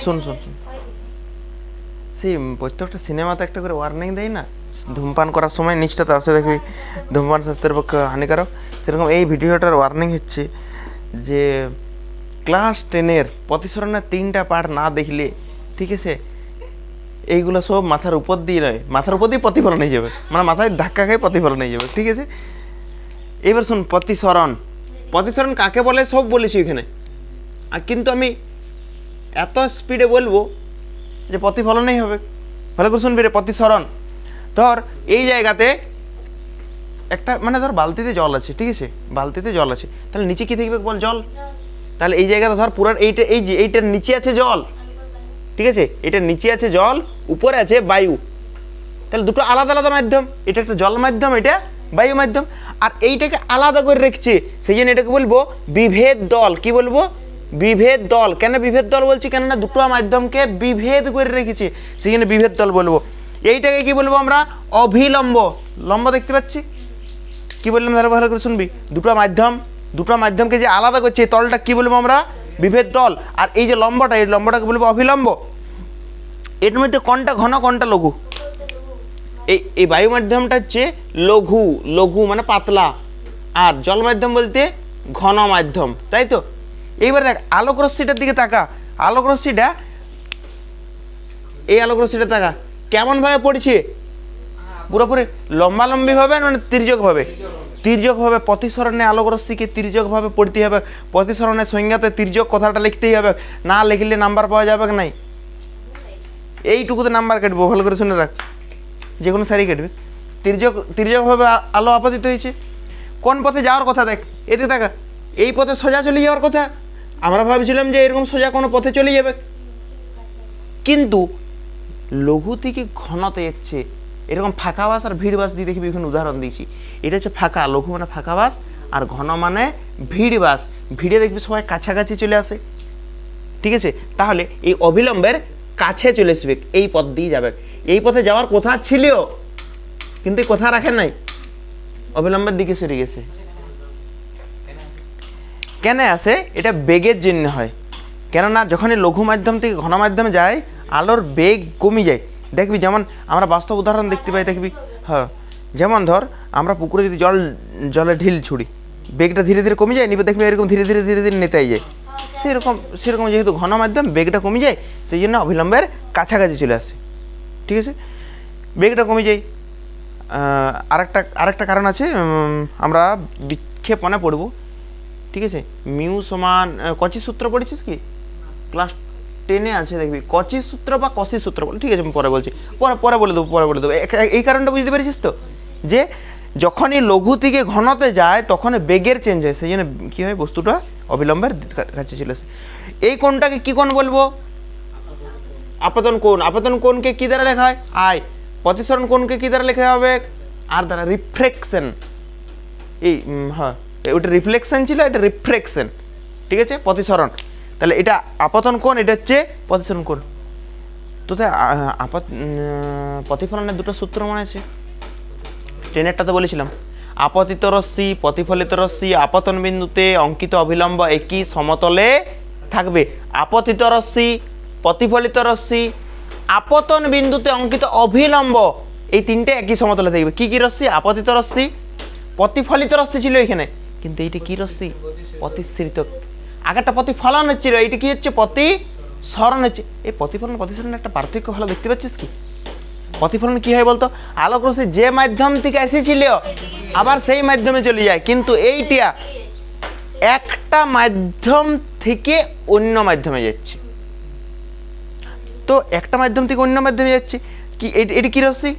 শুন শুন শুন, সেই প্রত্যেকটা সিনেমাতে একটা করে ওয়ার্নিং দেয় না, ধূমপান করার সময় নিচটাতে আসে দেখবি ধূমপান স্বাস্থ্যের পক্ষে হানিকারক। সেরকম এই ভিডিওটার ওয়ার্নিং হচ্ছে যে ক্লাস 10-এর প্রতিসরণের 3টা পার্ট না দেখলে, ঠিক আছে, এইগুলো সব মাথার উপর দিয়ে নয়, মাথার উপর দিয়ে প্রতিফলন হয়ে যাবে, মানে মাথায় ধাক্কা খেয়ে প্রতিফলন হয়ে যাবে, ঠিক আছে। এবার শুন, প্রতিসরণ, প্রতিসরণ কাকে বলে সব বলেছি এখানে, আর কিন্তু আমি এত স্পিডে বলবো যে প্রতিফলনই হবে। ভালো করে শুনবি রে। প্রতিসরণ, ধর এই জায়গাতে একটা, মানে ধর বালতিতে জল আছে, ঠিক আছে, বালতিতে জল আছে, তাহলে নিচে কি থাকবে বল? জল। তাহলে এই জায়গাতে ধর পুরো এইটা, এই যে এইটার নিচে আছে জল, ঠিক আছে, এটার নিচে আছে জল, উপরে আছে বায়ু, তাহলে দুটো আলাদা আলাদা মাধ্যম, এটা একটা জল মাধ্যম, এটা বায়ু মাধ্যম, আর এইটাকে আলাদা করে রেখেছে, সেই জন্য এটাকে বলবো বিভেদ দল। কি বলবো? বিভেদ দল। কেন বিভেদ দল বলছি? কেননা দুটো মাধ্যমকে বিভেদ করে রেখেছে, সেই জন্য বিভেদ দল বলবো। এইটাকে কি বলবো আমরা? অভিলম্ব। লম্ব দেখতে পাচ্ছি, কি বললাম ধরো ভালো করে শুনবি, দুটো মাধ্যমকে যে আলাদা করছে এই তলটা কি বলবো আমরা? বিভেদ দল। আর এই যে লম্বটা, এই লম্বটাকে বলবো অভিলম্ব। এর মধ্যে কোনটা ঘন কোনটা লঘু? এই বায়ু মাধ্যমটা হচ্ছে লঘু, লঘু মানে পাতলা, আর জল মাধ্যম বলতে ঘন মাধ্যম, তাই তো। এইবার দেখ আলোক রশ্মিটার দিকে তাকা, আলোক রশ্মিটা, এই আলোক রশ্মিটা তাকা কেমনভাবে পড়ছে, পুরোপুরি লম্বালম্বিভাবে মানে তির্যকভাবে? তির্যকভাবে। প্রতিসরণে আলোক রশ্মিকে তির্যকভাবে পড়তে হবে, প্রতিসরণের সংজ্ঞাতে তির্যক কথাটা লিখতেই হবে, না লিখলে নাম্বার পাওয়া যাবে নাই, এইটুকুতে নাম্বার কাটবো। ভালো করে শুনে রাখ, যে কোনো স্যারই কাটবে। তির্যকভাবে আলো আপতিত হয়েছে, কোন পথে যাওয়ার কথা দেখ, এতে দেখা, এই পথে সোজা চলে যাওয়ার কথা, আমরা ভাবছিলাম যে এরকম সোজা কোনো পথে চলে যাবে, কিন্তু লঘু থেকে ঘনতে যাচ্ছে, এরকম ফাঁকা বাস আর ভিড় বাস দিয়ে দেখবি, এখানে উদাহরণ দিয়েছি। এটা হচ্ছে ফাঁকা, লঘু মানে ফাঁকা বাস, আর ঘন মানে ভিড় বাস। ভিড়ে দেখবি সবাই কাছাকাছি চলে আসে, ঠিক আছে, তাহলে এই অবিলম্বের কাছে চলে আসবে, এই পথ দিয়ে যাবে। এই পথে যাওয়ার কথা ছিল, কিন্তু এই কথা রাখেন নাই, অবিলম্বের দিকে সরে গেছে। কেন আসে? এটা বেগের জন্য হয়, কেননা যখনই লঘু মাধ্যম থেকে ঘন মাধ্যমে যায় আলোর বেগ কমে যায়। দেখবি যেমন আমরা বাস্তব উদাহরণ দেখতে পাই, দেখবি, হ্যাঁ, যেমন ধর আমরা পুকুরে যদি জলে ঢিল ছুড়ি, বেগটা ধীরে ধীরে কমে যায়, নিবে দেখবি এরকম ধীরে ধীরে নেতাই যায়। সেরকম যেহেতু ঘন মাধ্যম বেগটা কমে যায়, সেই জন্য অবিলম্বের কাছাকাছি চলে আসে, ঠিক আছে, বেগটা কমে যায়। আরেকটা কারণ আছে, আমরা বিক্ষেপণে পড়ব, ঠিক আছে। মিউ সমান কচি সূত্র পড়েছিস কি? ক্লাস 10-এ আছে দেখবি, কচি সূত্র বা কষি সূত্র বলে, ঠিক আছে, আমি পরে বলছি, পরে বলে দেবো। এই কারণটা বুঝতে পেরেছিস তো, যে যখনই লঘু থেকে ঘনতে যায় তখন বেগের চেঞ্জ হয়, সেই জন্য কী হয়, বস্তুটা অবিলম্বের কাছে চলে আসে। এই কোণটাকে কী কোণ বলবো? আপতন কোণ। আপতন কোণকে কী দ্বারা লেখা হয়? আই। প্রতিসরণ কোণকে কী দ্বারা লেখা হবে? আর দ্বারা। রিফ্লেকশন, এই হ্যাঁ, ওটা রিফ্লেকশন ছিল, এটা রিফ্রেকশন, ঠিক আছে, প্রতিসরণ। তাহলে এটা আপতন কোণ, এটা হচ্ছে প্রতিসরণ কোণ। তো প্রতিফলনের দুটো সূত্র মনে আছে? 10-এরটাতে বলেছিলাম, আপতিত রশ্মি, প্রতিফলিত রশ্মি আপতন বিন্দুতে অঙ্কিত অভিলম্ব একই সমতলে থাকবে। আপতিত রশ্মি, প্রতিফলিত রশ্মি, আপতন বিন্দুতে অঙ্কিত অভিলম্ব, এই তিনটে একই সমতলে থাকবে। কি কি রশ্মি? আপতিত রশ্মি, প্রতিফলিত রশ্মি ছিল এখানে, কিন্তু এইটা কি রশ্মি? প্রতিসৃত। আগেরটা প্রতিফলন হচ্ছিল, এইটা কি হচ্ছে? প্রতিসরণ হচ্ছে। এই প্রতিফলন প্রতিসরণের একটা পার্থক্য ভালো দেখতে পাচ্ছিস কি? প্রতিফলন কি হয় বলতো? আলোক রশ্মি যে মাধ্যম থেকে এসেছিল আবার সেই মাধ্যমে চলে যায়, কিন্তু এইটা একটা মাধ্যম থেকে অন্য মাধ্যমে যাচ্ছে। তো একটা মাধ্যম থেকে অন্য মাধ্যমে যাচ্ছে, কি এটি কি রশ্মি?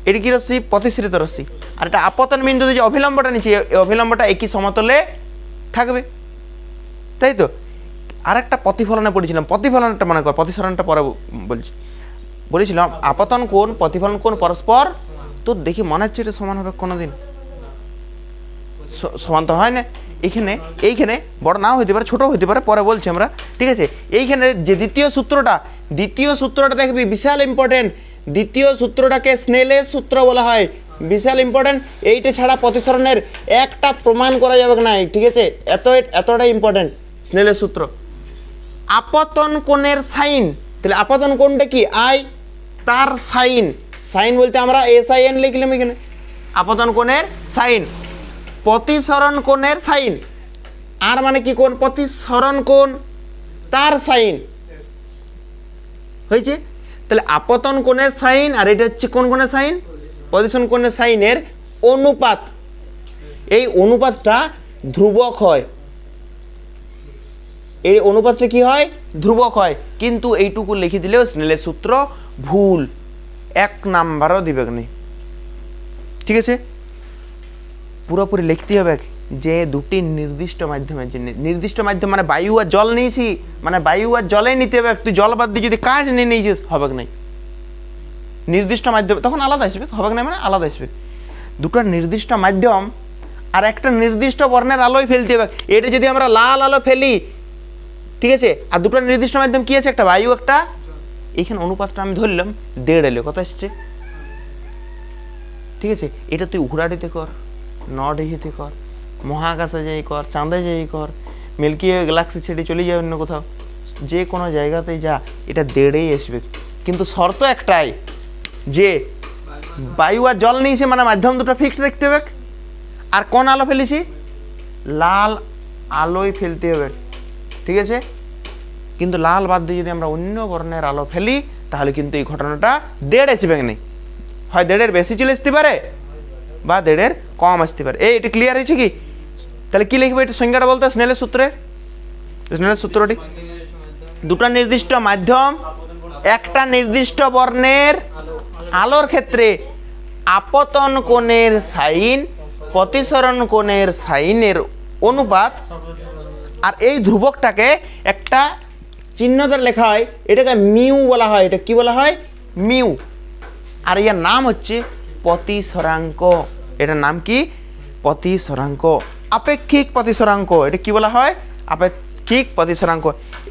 এটি কি রশ্মি? প্রতিসৃত রশ্মি। আর এটা আপতন বিন্দুতে যে অভিলম্বটা নিচ্ছে, এই অভিলম্বটা একই সমতলে থাকবে, তাই তো। আরেকটা প্রতিফলনে পড়েছিলাম, প্রতিফলনটা মনে কর, প্রতিসরণটা পরে বলেছিলাম। আপতন কোণ, প্রতিফলন কোণ পরস্পর, তো দেখি মনে হচ্ছে এটা সমান হবে কোনোদিন? সমান তো হয় না। এইখানে বড় নাও হইতে পারে, ছোট হইতে পারে, পরে বলছি আমরা, ঠিক আছে। এইখানে যে দ্বিতীয় সূত্রটা দেখবি বিশাল ইম্পর্টেন্ট। দ্বিতীয় সূত্রটাকে স্নেলের সূত্র বলা হয়, বিশাল ইম্পর্টেন্ট। এইটা ছাড়া প্রতিসরণের একটা প্রমাণ করা যাবে না, ঠিক আছে, এতটা ইম্পর্টেন্ট স্নেলের সূত্র। আপতন কোণের সাইন, তাহলে আপতন কোণটা কি আই, তার সাইন, সাইন বলতে আমরা SIN লিখলাম এখানে, আপতন কোণের সাইন, প্রতিসরণ কোণের সাইন, আর মানে কি কোণ, প্রতিসরণ কোণ, তার সাইন হয়েছে। তাহলে আপতন কোণের সাইন আর এটা হচ্ছে কোন কোণের সাইন, প্রতিসরণ কোণের সাইনের অনুপাত, এই অনুপাতটা ধ্রুবক হয়, এই অনুপাতটা কি হয়, ধ্রুবক হয়। কিন্তু এইটুকু লিখে দিলেও স্নেলের সূত্র ভুল, 1 নাম্বারও দিবে না, ঠিক আছে। পুরোপুরি লিখতে হবে যে দুটি নির্দিষ্ট মাধ্যমের জন্য, নির্দিষ্ট মাধ্যম মানে বায়ু আর জল নিয়েছি, মানে বায়ু আর জলে নিতে হবে, তুই জল বাদ দিয়ে যদি কাজ নিয়ে নিয়েছিস হবে না, নির্দিষ্ট মাধ্যম তখন আলাদা আসবে, হবে না মানে আলাদা আসবে। দুটো নির্দিষ্ট মাধ্যম আর একটা নির্দিষ্ট বর্ণের আলোয় ফেলতে হবে। এটা যদি আমরা লাল আলো ফেলি, ঠিক আছে, আর দুটো নির্দিষ্ট মাধ্যম কি আছে, একটা বায়ু একটা, এইখানে অনুপাতটা আমি ধরলাম 1.5 এলো, কত আসছে, ঠিক আছে। এটা তুই উঘরাটিতে কর, নডিহিতে কর, মহাকাশে যাই কর, চাঁদে যাই কর, মিল্কি ওয়ে গ্যালাক্সি ছেড়ে চলে যাবে অন্য কোথাও, যে কোনো জায়গাতেই যা, এটা 1.5 আসবে। কিন্তু শর্ত একটাই যে বায়ু আর জল নিয়েছে মানে মাধ্যম দুটো ফিক্সড রাখতে হবে, আর কোন আলো ফেলেছি, লাল আলোয় ফেলতে হবে, ঠিক আছে। কিন্তু লাল বাদ দিয়ে যদি আমরা অন্য বর্ণের আলো ফেলি তাহলে কিন্তু এই ঘটনাটা 1.5 আসবে না, হয় 1.5-এর বেশি চলে আসতে পারে বা 1.5-এর কম আসতে পারে। এটা ক্লিয়ার হয়েছে কি? তাহলে কি লিখবো এটা সংজ্ঞাটা বলতে, স্নেলের সূত্রে, স্নেলের সূত্রটি, দুটো নির্দিষ্ট মাধ্যম একটা নির্দিষ্ট বর্ণের আলোর ক্ষেত্রে আপতন কোণের সাইন প্রতিসরণ কোণের সাইনের অনুপাত, আর এই ধ্রুবকটাকে একটা চিহ্ন দ্বারা লেখা হয়, এটাকে মিউ বলা হয়, এটা কি বলা হয়, মিউ, আর এর নাম হচ্ছে প্রতিসরাঙ্ক, এটার নাম কি, প্রতিসরাঙ্ক, আপেক্ষিক প্রতিসরাঙ্ক, এটা কি বলা হয়, আপেক্ষিক প্রতিসরাঙ্ক।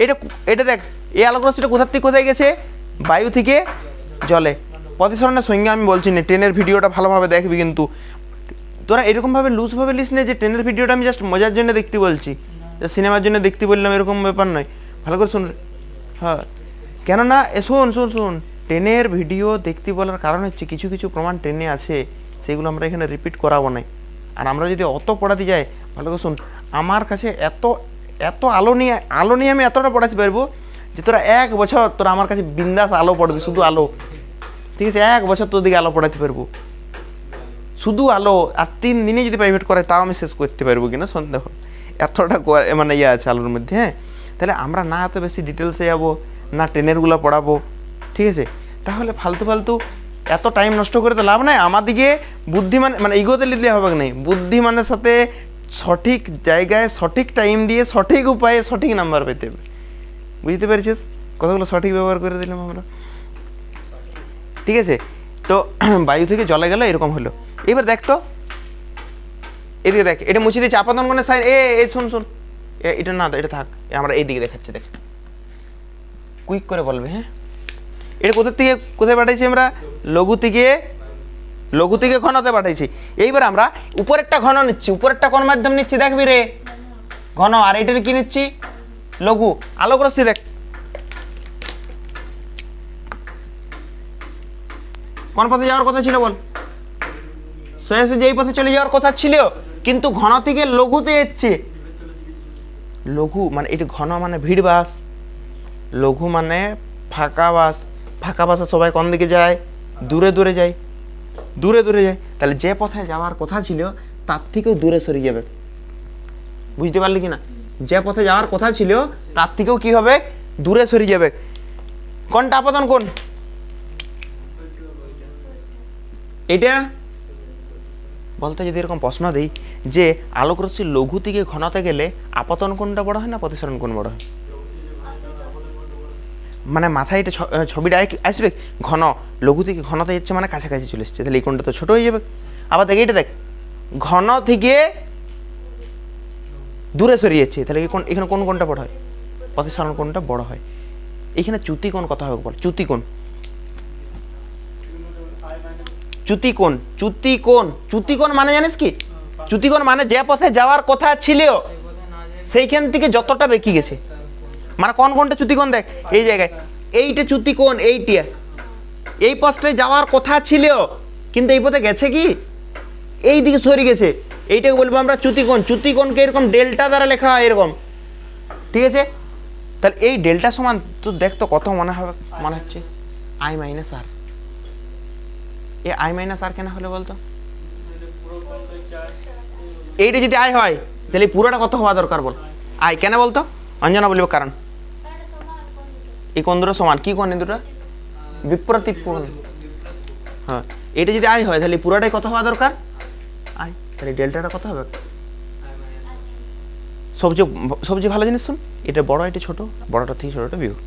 এটা এটা দেখ, এই আলোকরশ্মিটা কোথা থেকে কোথায় গেছে, বায়ু থেকে জলে। প্রতিসরণের সংজ্ঞা আমি বলছি না, ট্রেনের ভিডিওটা ভালোভাবে দেখবি, কিন্তু তোরা এরকমভাবে লুজভাবে লিস না যে ট্রেনের ভিডিওটা আমি জাস্ট মজার জন্য দেখতে বলছি, সিনেমার জন্য দেখতে বললাম এরকম ব্যাপার নয়, ভালো করে শুন। হ্যাঁ, কেননা শোন শোন শোন, ট্রেনের ভিডিও দেখতে বলার কারণ হচ্ছে কিছু কিছু প্রমাণ ট্রেনে আছে, সেগুলো আমরা এখানে রিপিট করাবো না। আর আমরা যদি অত পড়াতে যাই, ভালো করে শুন, আমার কাছে এত এত আলো নিয়ে আমি এতটা পড়াতে পারবো যে তোরা 1 বছর তোরা আমার কাছে বিন্দাস আলো পড়বি, শুধু আলো, ঠিক আছে, 1 বছর তোর দিকে আলো পড়াতে পারবো, শুধু আলো। আর 3 দিনে যদি প্রাইভেট করে তাও আমি শেষ করতে পারবো কিনা সন্দেহ, এতটা মানে ইয়ে আছে আলোর মধ্যে। হ্যাঁ, তাহলে আমরা না এত বেশি ডিটেলসে যাবো, না ট্রেনেরগুলো পড়াবো, ঠিক আছে। তাহলে ফালতু ফালতু এত টাইম নষ্ট করে তো লাভ নাই। আমাদিকে বুদ্ধিমান মানে ইগোতে নিতে হবে না, বুদ্ধিমানের সাথে সঠিক জায়গায় সঠিক টাইম দিয়ে সঠিক উপায়ে সঠিক নাম্বার পেতে হবে, বুঝতে পেরেছিস? কতগুলো সঠিক ব্যবহার করে দিলাম আমরা, ঠিক আছে। তো বায়ু থেকে জলে গেলে এরকম হলো। এবার দেখ তো, এদিকে দেখ, এটা মুছে দিচ্ছে আপতন কোণের সাইন, এ শুন শুন, এটা না, এটা থাক, আমরা এইদিকে দেখাচ্ছি, দেখ কুইক করে বলবে। হ্যাঁ, এটা কোথায় পাঠাইছি আমরা, লঘু থেকে ঘনতে পাঠাইছি। এইবার আমরা উপরেরটা ঘন নিচ্ছি, উপরেরটা কোন মাধ্যম নিচ্ছি দেখবি রে, ঘন, আর এটার কি নিচ্ছি, লঘু। আলোক রশ্মি দেখ কোন পথে যাওয়ার কথা ছিল বল, সরাসরি যেই পথে চলে যাওয়ার কথা ছিল, কিন্তু ঘন থেকে লঘুতে যাচ্ছে। লঘু মানে এটা, ঘন মানে ভিড় বাস, লঘু মানে ফাঁকা বাস। ফাঁকা বাসে সবাই কোন দিকে যায়, দূরে দূরে যায়, দূরে দূরে যায়। তাহলে যে পথে যাওয়ার কথা ছিল তার থেকেও দূরে সরে যাবে, বুঝতে পারলি কি না? যে পথে যাওয়ার কথা ছিল তার থেকেও কি হবে, দূরে সরে যাবে। কোনটা আপতন কোণ, এটা বলতে যদি এরকম প্রশ্ন দিই যে আলোক রশ্মি লঘু থেকে ঘনতে গেলে আপতন কোণটা বড় হয় না প্রতিসরণ কোণ বড় হয়, মানে মাথায় এটা ছবিটা আসবে, ঘন লঘু থেকে ঘনতে যাচ্ছে মানে কাছাকাছি চলে এসছে, তাহলে এই কোণটা তো ছোট হয়ে যাবে। আবার দেখ এটা দেখ, ঘন থেকে দূরে সরিয়ে যাচ্ছে, তাহলে এখানে কোন কোণটা বড় হয়, প্রতিসরণ কোণটা বড় হয়। এখানে চ্যুতি কোণ কথা হবে বল, চ্যুতি কোণ, চ্যুতি কোণ, চ্যুতি কোণ, চ্যুতি কোণ মানে জানিস কি, চ্যুতি কোণ মানে যে পথে যাওয়ার কথা ছিল সেইখান থেকে যতটা বেঁকে গেছে, মানে কোনটা চ্যুতিকোণ দেখ এই জায়গায়, এইটা চ্যুতিকোণ, এইটা এই পথটায় যাওয়ার কথা ছিল কিন্তু এই পথে গেছে কি এই দিকে সরে গেছে, এইটাকে বলবো আমরা চ্যুতিকোণ। চ্যুতিকোণকে এরকম ডেল্টা দ্বারা লেখা হয় এরকম, ঠিক আছে। তাহলে এই ডেল্টা সমান তো দেখ তো কত মনে হবে, মনে হচ্ছে আই মাইনাস আর। এ আই মাইনাস আর কেন হলো বলতো? এইটা যদি আই হয় তাহলে পুরোটা কত হওয়া দরকার বল? আই কেন বলতো? অঞ্জনা বলবে কারণ এই কোণ দুটো সমান, কি কোণ এই দুটো? বিপরীত কোণ। হ্যাঁ, এটা যদি আই হয় তাহলে পুরোটাই কত হওয়া দরকার? আই। তাহলে ডেল্টাটা কত হবে? সবচেয়ে সবচেয়ে ভালো জিনিস শুন, এটা বড় এটা ছোট, বড়টা থেকে ছোটটা বিয়োগ,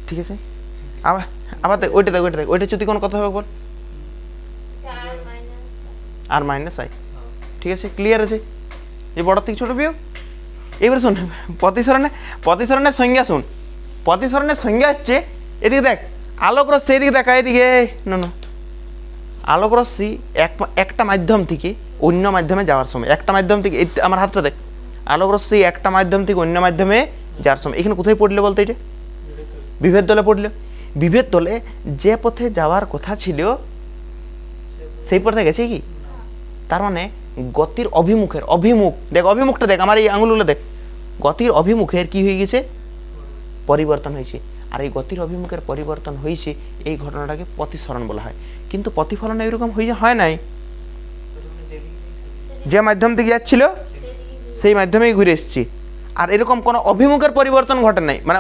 ঠিক আছে। আবার আবার দেখ ওইটা, দেখ ওইটা, দেখ ওইটা চ্যুতিকোণ কত হবে বল? আর মাইনাস আই, ঠিক আছে, ক্লিয়ার আছে। যে বড় থেকে ছোট বিয়োগ। এবারে শোন প্রতিসরণের সংজ্ঞা শুন। প্রতিসরণের সংজ্ঞা হচ্ছে, এদিকে দেখ আলোক রশ্মি, এদিকে দেখা, এদিকে না আলোক রশ্মি একটা মাধ্যম থেকে অন্য মাধ্যমে যাওয়ার সময়, একটা মাধ্যম থেকে আমার হাতটা দেখ, আলোক রশ্মি একটা মাধ্যম থেকে অন্য মাধ্যমে যাওয়ার সময় এখানে কোথায় পড়লে বলতো? এটা বিভেদ তলে পড়লে। বিভেদ তলে যে পথে যাওয়ার কথা ছিল সেই পথে গেছে কি? তার মানে গতির অভিমুখ দেখ, অভিমুখটা দেখ, আমার এই আঙুলগুলো দেখ, গতির অভিমুখের কি হয়ে গেছে? পরিবর্তন হয়েছে। আর এই গতির অভিমুখের পরিবর্তন হয়েছে, এই ঘটনাটাকে প্রতিসরণ বলা হয়। কিন্তু প্রতিফলন এরকম হয় নাই, যে মাধ্যম থেকে যাচ্ছিল সেই মাধ্যমেই ঘুরে এসেছি। আর এরকম কোনো অভিমুখের পরিবর্তন ঘটে নাই, মানে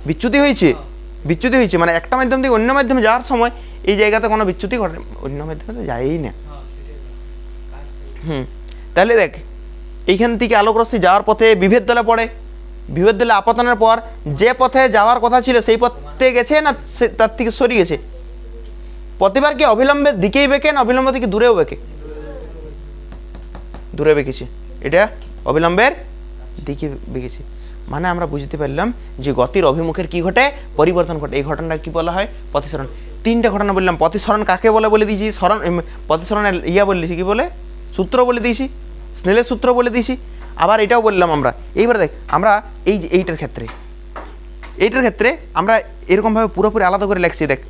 বিচ্যুতি হয়েছে, মানে একটা মাধ্যম থেকে অন্য মাধ্যমে যাওয়ার সময় এই জায়গাতে কোনো বিচ্যুতি ঘটে, অন্য মাধ্যমে তো যায়ই না। তাহলে দেখ এইখান থেকে আলোক রশ্মি যাওয়ার পথে বিভেদ দলে পড়ে, বিভেদ দলে আপতনের পর যে পথে যাওয়ার কথা ছিল সেই পথে গেছে না তার থেকে সরে গেছে? প্রতিবার কি অবিলম্বের দিকেই বেঁকে না অবিলম্ব থেকে দূরেও বেঁকে? দূরে বেঁকেছে, এটা অবিলম্বের দিকে বেঁকেছে। মানে আমরা বুঝতে পারলাম যে গতির অভিমুখের কি ঘটে? পরিবর্তন ঘটে। এই ঘটনাটা কি বলা হয়? প্রতিসরণ। তিনটা ঘটনা বললাম। প্রতিসরণ কাকে বলে দিয়েছি, প্রতিসরণের বলেছি কি বলে, সূত্র বলে দিয়েছি, স্নেলের সূত্র বলে দিয়েছি। আবার এটাও বললাম আমরা। এইবার দেখ আমরা এইটার ক্ষেত্রে আমরা এরকমভাবে পুরোপুরি আলাদা করে লিখছি। দেখ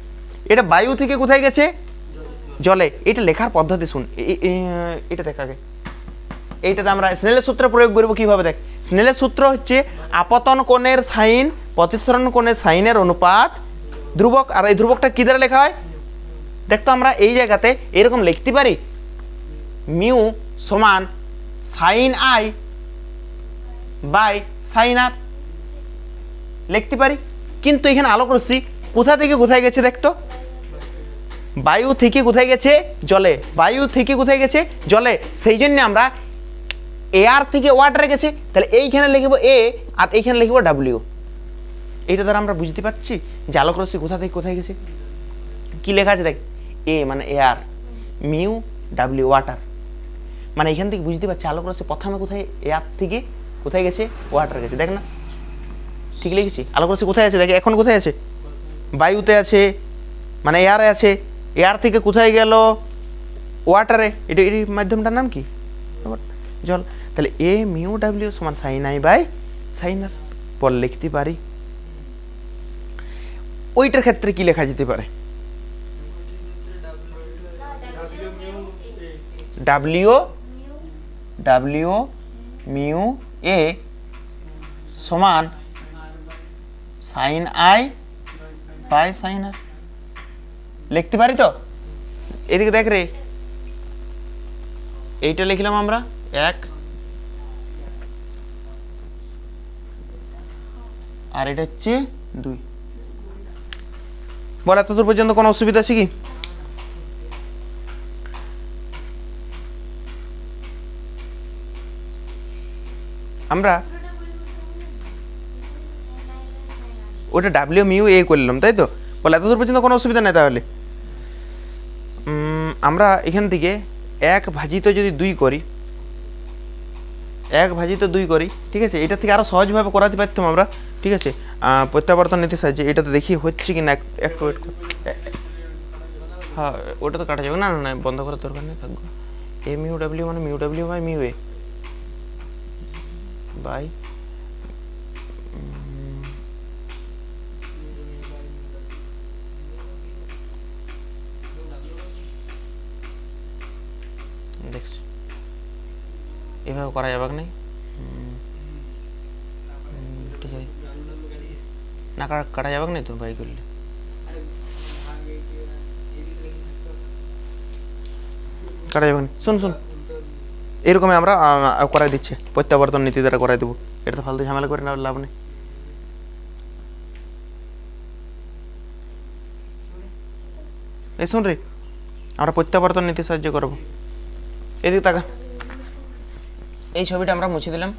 এটা বায়ু থেকে কোথায় গেছে? জলে। এটা লেখার পদ্ধতি শুন, এটা দেখ আগে। এইটাতে আমরা স্নেলের সূত্র প্রয়োগ করব কিভাবে? দেখ স্নেলের সূত্র হচ্ছে আপতন কোণের সাইন প্রতিসরণ কোণের সাইনের অনুপাত ধ্রুবক। আর এই ধ্রুবকটা কি দ্বারা লেখা হয়? দেখ তো আমরা এই জায়গাতে এরকম লিখতে পারি, মিউ সমান সাইন আই বাই সাইন আর লিখতে পারি। কিন্তু এখানে আলোক রশ্মি কোথা থেকে কোথায় গেছে? দেখতো বায়ু থেকে কোথায় গেছে? জলে। বায়ু থেকে কোথায় গেছে? জলে। সেই জন্য আমরা এয়ার থেকে ওয়াটারে গেছে, তাহলে এইখানে লিখব এ আর এইখানে লিখব ডাব্লিউ। এইটা দ্বারা আমরা বুঝতে পারছি যে আলোক রশ্মি কোথা থেকে কোথায় গেছে। কি লেখা আছে দেখ, এ মানে এয়ার, মিউ ডাব্লিউ ওয়াটার। মানে এখান থেকে বুঝতে পারছি আলোক রশ্মি প্রথমে কোথায় এয়ার থেকে কোথায় গেছে? ওয়াটার গেছে। দেখ না ঠিক লিখেছি? আলোক রশ্মি কোথায় আছে? দেখ এখন কোথায় আছে? বায়ুতে আছে, মানে এয়ারে আছে। এয়ার থেকে কোথায় গেল? ওয়াটারে। এটা এর মাধ্যমটার নাম কি? জল। তাহলে এ মিউ ডাব্লিউ সমান সাইন আই বাই সাইন আর পর লিখতে পারি। ওইটার ক্ষেত্রে কি লেখা যেতে পারে? ডাব্লিউ মিউ এ সমান সাইন আই বাই সাইন আর লিখতে পারি তো? এদিকে দেখ রে, এইটা লিখলাম আমরা 1 আর এটা হচ্ছে 2। বল এতদূর পর্যন্ত কোনো অসুবিধা আছে কি? আমরা ওটা ডাব্লিউ মিউ এ করলাম, তাই তো? বলে এতদূর পর্যন্ত কোনো অসুবিধা নেই। তাহলে আমরা এখান থেকে 1 ভাজিত যদি 2 করি, 1 ভাজিত 2 করি, ঠিক আছে? এটা থেকে আরও সহজভাবে করাতে পারতাম আমরা, ঠিক আছে? প্রত্যাবর্তন নীতি সাহায্যে এটাতে দেখি হচ্ছে কি না, একটু ওয়েট কর। হ্যাঁ ওটা তো কাটা যাবে না, না বন্ধ করার দরকার নেই, থাকবো। এ মিউ ডাব্লিউ মানে mu W by mu A by এভাবে করা যাবে না? ঠিক আছে, না কাটা যাবে না তো বাই করলে? কাটা যাবে না। শুন শুন, এরকমই আমরা করাই দিচ্ছি, প্রত্যাবর্তন নীতি দ্বারা করাই দেবো। এটা তো ফালতু ঝামেলা করে না, লাভ নেই। এই শুন রে, আমরা প্রত্যাবর্তন নীতি সাহায্য করবো। এদিকে তাকা, এই ছবিটা আমরা মুছে দিলাম।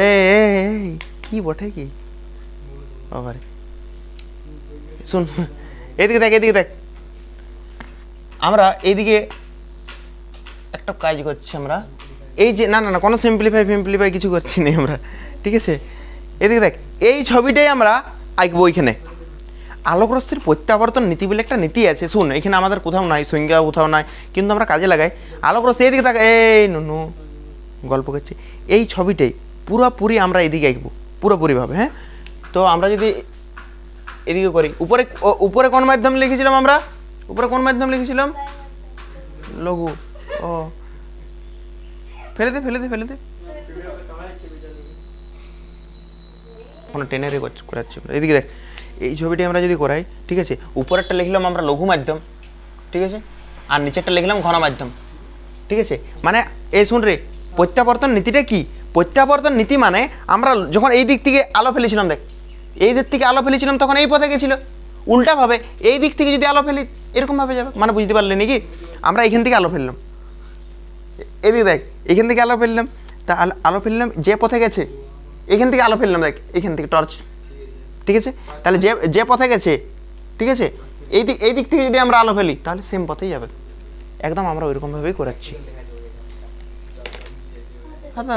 এই কি বটে কি বাবারে, শুন এদিকে দেখ, এদিকে দেখ, আমরা এইদিকে একটা কাজ করছি। আমরা এই যে না না না কোনো সিম্পলিফাই কিছু করছি না আমরা, ঠিক আছে? এদিকে দেখ, এই ছবিটাই আমরা আঁকবো। ওইখানে আলোকরশ্মির প্রত্যাবর্তন নীতি বলে একটা নীতি আছে। শুন, এখানে আমাদের কোথাও নাই, সংজ্ঞা কোথাও নাই, কিন্তু আমরা কাজে লাগাই। আলোকরশ্মি এদিকে থাকা, এই নুনু গল্প করছি, এই ছবিটাই পুরোপুরি আমরা এদিকে আঁকবো পুরোপুরিভাবে। হ্যাঁ, তো আমরা যদি এদিকে করি, উপরে উপরে কোন মাধ্যম লিখেছিলাম আমরা? উপরে কোন মাধ্যম লিখেছিলাম? লঘু। ও ফেলে দে ফেলে দে ফেলে দে, কোনো টেনের করাচ্ছি। এদিকে দেখ, এই ছবিটি আমরা যদি করাই, ঠিক আছে, উপরেরটা লিখলাম আমরা লঘু মাধ্যম, ঠিক আছে, আর নিচেরটা লিখলাম ঘন মাধ্যম, ঠিক আছে। মানে এই শুন রে, প্রত্যাবর্তন নীতিটা কি? প্রত্যাবর্তন নীতি মানে আমরা যখন এই দিক থেকে আলো ফেলেছিলাম, দেখ এই দিক থেকে আলো ফেলেছিলাম, তখন এই পথে গেছিলো। উল্টাভাবে এই দিক থেকে যদি আলো ফেলি এরকমভাবে যাবে। মানে বুঝতে পারলে নাকি? আমরা এখান থেকে আলো ফেললাম, এদিকে দেখ, এখান থেকে আলো ফেললাম, তা আলো ফেললাম যে পথে গেছে, এখান থেকে আলো ফেললাম, দেখ এখান থেকে টর্চ, ঠিক আছে। তাহলে যে যে পথে গেছে, ঠিক আছে, এই দিক থেকে যদি আমরা আলো ফেলি তাহলে সেম পথেই যাবে। একদম আমরা ওইরকমভাবেই করাচ্ছি। আচ্ছা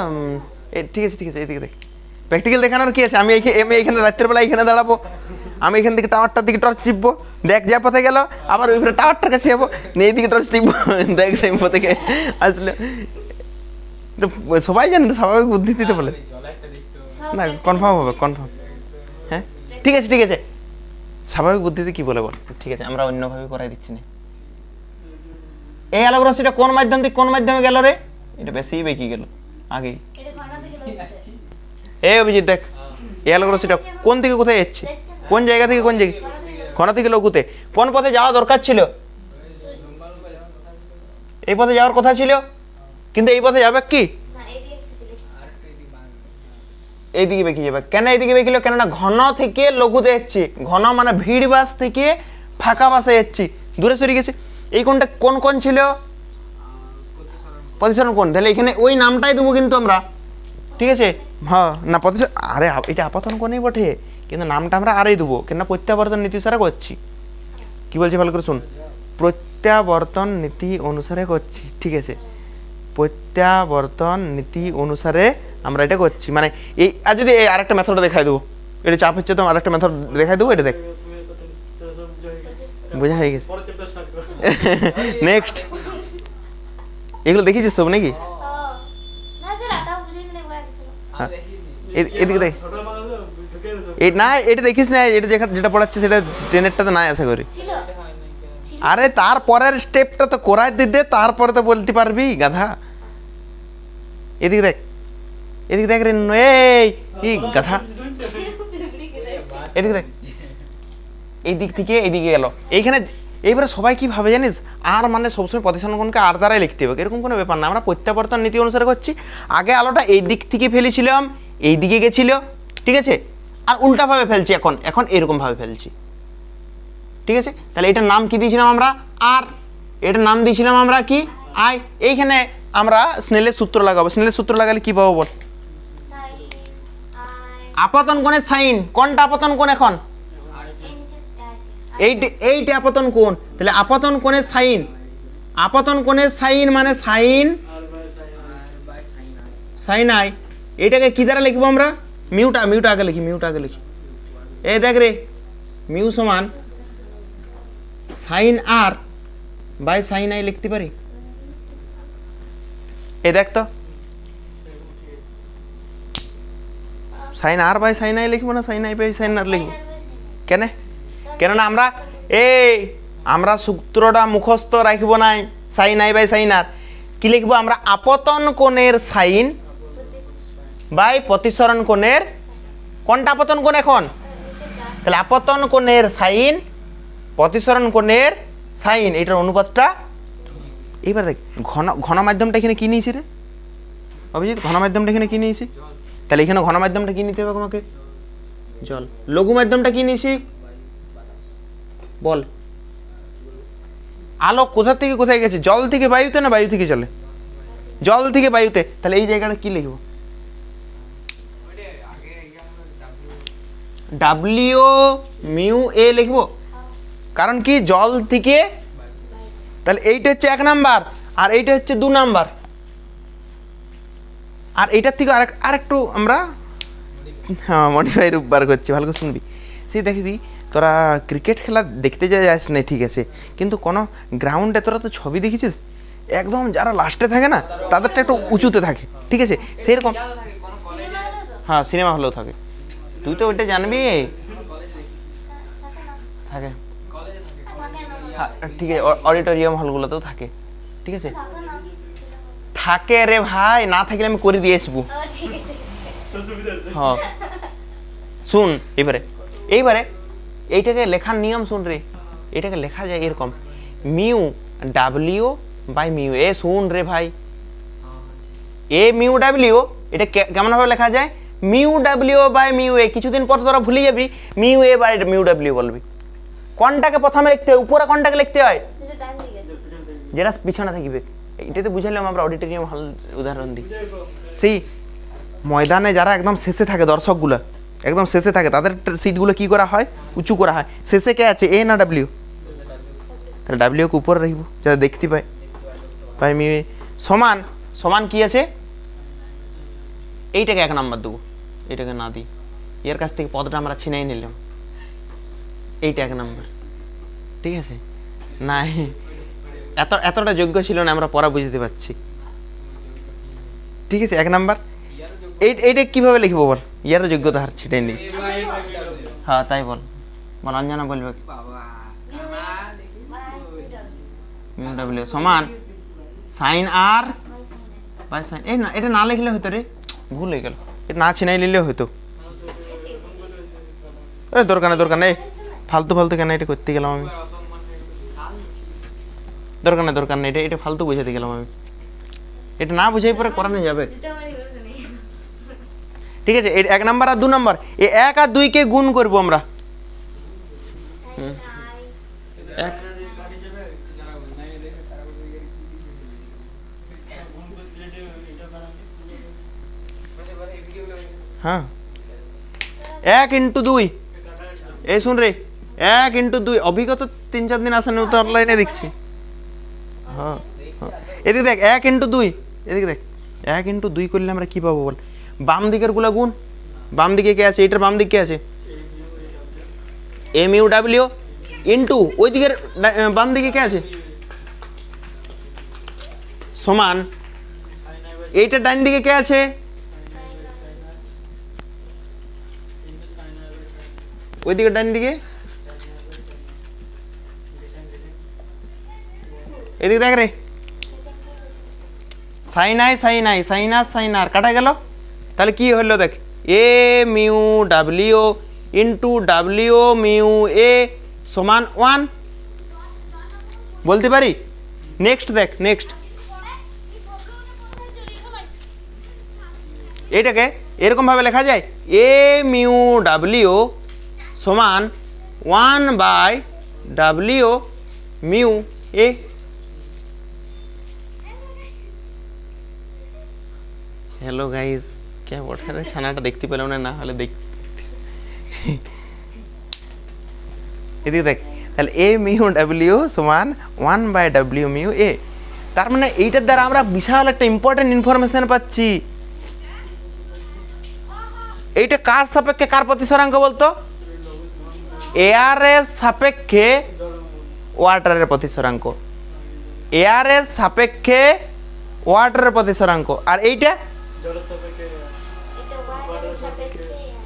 ঠিক আছে ঠিক আছে, এদিকে দেখ, প্র্যাকটিক্যাল দেখানোর কি আছে? আমি এইখানে রাত্রের বেলা এইখানে দাঁড়াবো, আমি এখান থেকে টাওয়ারটার দিকে টর্চ টিপবো, দেখ যে পথে গেল, আবার ওইখানে টাওয়ারটার কাছে যাবো, নিয়ে এইদিকে টর্চ টিপবো, দেখ সেম পথে আসলে। সবাই জানে তো, স্বাভাবিক বুদ্ধিতে বলে না, কনফার্ম হবে কনফার্ম। হ্যাঁ ঠিক আছে ঠিক আছে, স্বাভাবিক বুদ্ধিতে কি বলে বল, ঠিক আছে, আমরা অন্যভাবে করাই দিচ্ছি না। এই আলোক রশ্মিটা কোন মাধ্যম থেকে কোন মাধ্যমে গেল রে? এটা বেশি বেঁকে গেল আগেই। এই অভিজিৎ দেখ, এই আলোক রশ্মিটা কোন থেকে কোথায় যাচ্ছে, কোন জায়গা থেকে কোন জায়গা? ঘন থেকে লঘুতে। কোন পথে যাওয়া দরকার ছিল? এই পথে যাওয়ার কথা ছিল, কিন্তু এই পথে যাবে কি? এইদিকে বেঁকে যাবে। কেন এইদিকে বেঁকিল? কেননা ঘন থেকে লঘুতে যাচ্ছে। ঘন মানে ভিড় বাস থেকে ফাঁকা বাসে যাচ্ছি, দূরে সরে গেছে। এই কোনটা কোন কোন ছিল? প্রতিসরণ কোণ। তাহলে এখানে ওই নামটাই দেবো কিন্তু আমরা, ঠিক আছে। হ্যাঁ না আরে এটা আপতন কোণই বটে, কিন্তু নামটা আমরা আরই দেবো, কেননা প্রত্যাবর্তন নীতি অনুসারে করছি। কি বলছি ভালো করে শুন, প্রত্যাবর্তন নীতি অনুসারে করছি, ঠিক আছে। প্রত্যাবর্তন নীতি অনুসারে আমরা এটা করছি। মানে এই আর যদি এই আরেকটা মেথড দেখাই দেবো, এটা চাপ হচ্ছে তো, আরেকটা মেথড দেখাই দেবো, এটা দেখ, বোঝা হয়ে গেছে। নেক্সট, এগুলো দেখিয়েছিস সব নাকি? এদিকে দেখ, না এটা দেখিস না, এটা যেটা পড়াচ্ছে সেটা ট্রেনেরটাতে নাই আশা করি। আরে তারপরের স্টেপটা তো করাই দিতে, তারপরে তো বলতে পারবি গাধা। এদিকে দেখ, এদিকে দেখ রে, এই গাধা, এদিকে দেখ, এই দিক থেকে এদিকে গেল এইখানে। এইবারে সবাই কি ভাবে জানিস, আর মানে সবসময় প্রতিসরণ কোণকে আর দ্বারাই লিখতে হবে, এরকম কোনো ব্যাপার না। আমরা প্রত্যাবর্তন নীতি অনুসারে করছি। আগে আলোটা এই দিক থেকে ফেলেছিলাম, এই দিকে গেছিল, ঠিক আছে, আর উল্টাভাবে ফেলছি এখন এরকমভাবে ফেলছি, ঠিক আছে। তাহলে এটার নাম কি দিয়েছিলাম আমরা? আর এটার নাম দিয়েছিলাম আমরা কি? আই। এইখানে আমরা স্নেলের সূত্র লাগাবো। স্নেলের সূত্র লাগালে কি পাবো বল? আপতন কোণের সাইন। কোনটা আপতন কোণ এখন? এইটা আপতন কোণ। তাহলে আপতন কোণের সাইন, আপতন কোণের সাইন মানে সাইন আই। এইটাকে কি দ্বারা লিখবো আমরা? মিউটা আগে লিখি, এই দেখ রে, মিউ সমান sine R by sine I লিখতে পারি। এই দেখ তো, sine R by sine I লিখবো না sine I by sine R লিখবো? কেন? কেননা আমরা সূত্রটা মুখস্থ রাখব নাই, sine I by sine R কি লিখবো আমরা? আপতন কোণের সাইন বাই প্রতিসরণ কোণের, কোনটা আপতন কোণ এখন? তাহলে আপতন কোণের সাইন প্রতিসরণ কোণের সাইন, এটার অনুপাতটা। এইবার দেখ ঘন মাধ্যমটা এখানে কি নিয়েছি রে অভিজিৎ? ঘন মাধ্যমটা এখানে কি নিয়েছি? তাহলে এখানে ঘন মাধ্যমটা কি নিতে হবে আমাকে? জল। লঘু মাধ্যমটা কি নিয়েছি বল? আলো কোথা থেকে কোথায় গেছে? জল থেকে বায়ুতে না বায়ু থেকে জলে? জল থেকে বায়ুতে। তাহলে এই জায়গাটা কি লিখবো? ডাব্লিউ মিউ এ লিখবো, কারণ কি জল থেকে। তাহলে এইটা হচ্ছে 1 নাম্বার আর এইটা হচ্ছে 2 নাম্বার, আর এইটার থেকে আরেকটু আমরা হ্যাঁ মডিফাই রূপ বার করছি। ভালো করে শুনবি, সেই দেখবি তোরা ক্রিকেট খেলা দেখতে যাস না ঠিক আছে, কিন্তু কোনো গ্রাউন্ডে তোরা তো ছবি দেখেছিস একদম যারা লাস্টে থাকে না তাদেরটা একটু উঁচুতে থাকে, ঠিক আছে? সেরকম হ্যাঁ সিনেমা হলেও থাকে, তুই তো ওইটা জানবি থাকে। হ্যাঁ ঠিক আছে, অডিটোরিয়াম হলগুলোতেও থাকে, ঠিক আছে? থাকে রে ভাই, না থাকলে আমি করে দিয়ে আসবো। হ্যাঁ শুন, এইবারে এইটাকে লেখার নিয়ম শুন রে। এটাকে লেখা যায় এরকম, mu W by mu A. শুন রে ভাই, এ মিউ ডাব্লিউ, এটা কেমনভাবে লেখা যায়? Mu W by mu A. কিছুদিন পর তোরা ভুলে যাবি, mu A by mu W বলবি। কোনটাকে প্রথমে লিখতে হয়? উপরে কোনটাকে লিখতে হয়? যেটা পিছনে থাকবে। এটাতে বুঝাইলাম আমরা অডিটোরিয়াম হল উদাহরণ দিই। সেই ময়দানে যারা একদম শেষে থাকে, দর্শকগুলো একদম শেষে থাকে, তাদের সিটগুলো কি করা হয়? উঁচু করা হয়। শেষে কে আছে, এ না ডাব্লিউ? তাহলে ডাব্লিউকে উপরে রাখবো যাতে দেখতে পাই। পাই মিউ এ সমান সমান কি আছে? এইটাকে 1 নাম্বার দেবো, এইটাকে না দিই, এর কাছ থেকে পদটা আমরা ছিনাই নিলাম। এইটা 1 নাম্বার, ঠিক আছে? না এতটা যোগ্য ছিল না, আমরা পড়া বুঝতে পারছি, ঠিক আছে? 1 নাম্বার। এইটা কিভাবে লিখবো বল? ইয়ারও যোগ্যতা হার ছিটাই নিচ্ছি। হ্যাঁ তাই বল, অঞ্জনা বলবে মিউ ডাব্লিউ সমান সাইন আর বাই সাইন। এই না, এটা না লিখলে হতো রে, ভুল হয়ে গেল। এটা না ছিনাই নিলেও হতো। দরকার নেই ফালতু কেন এটা করতে গেলাম আমি? দরকার নেই, এটা ফালতু বুঝাতে গেলাম আমি। এটা না বুঝাই পরে করানো যাবে, ঠিক আছে? 1 নাম্বার আর 2 নাম্বার, এই 1 আর 2 কে গুণ করবো আমরা। 1 হ্যাঁ 1 × 2। এই শুন রে, 1 × 2 অভিজ্ঞতা 3-4 দিন আসেন তো অনলাইনে দেখছি। হ্যাঁ এদিকে দেখ 1 × 2, এদিকে দেখ 1 × 2 করলে আমরা কি পাবো বল? বাম দিকের গুলা গুণ, বাম দিকে কে আছে? এটার বাম দিক কে আছে? এ মিউ ডাব্লিউ ইন্টু ওই দিকের বাম দিকে কে আছে? সমান এইটার ডান দিকে কে আছে? ওই দিকে ডান দিকে, এদিকে দেখ রে, সাইন আই সাইন আর কাটা গেল। তাহলে কি হলো দেখ, এ mu W into W mu A সমান 1 বলতে পারি। নেক্সট দেখ, নেক্সট এইটাকে এরকম ভাবে লেখা যায়, এ মিউ ডাব্লিউ সমান 1 by W mu A. Hello guys, কে বটে রে? ছানাটা দেখতে পেলাম না, হলে দেখ। এদিকে দেখ, তাহলে এ মিউ ডাব্লিউ সমান 1 বাই ডাব্লিউ মিউ এ। তার মানে এইটার দ্বারা আমরা বিশাল একটা ইম্পর্টেন্ট ইনফরমেশন পাচ্ছি। এইটা কার সাপেক্ষে কার প্রতিসরাঙ্ক বলতো? এয়ারের সাপেক্ষে ওয়াটারের প্রতিসরাঙ্ক, এয়ারের সাপেক্ষে ওয়াটারের প্রতিসরাঙ্ক। আর এইটা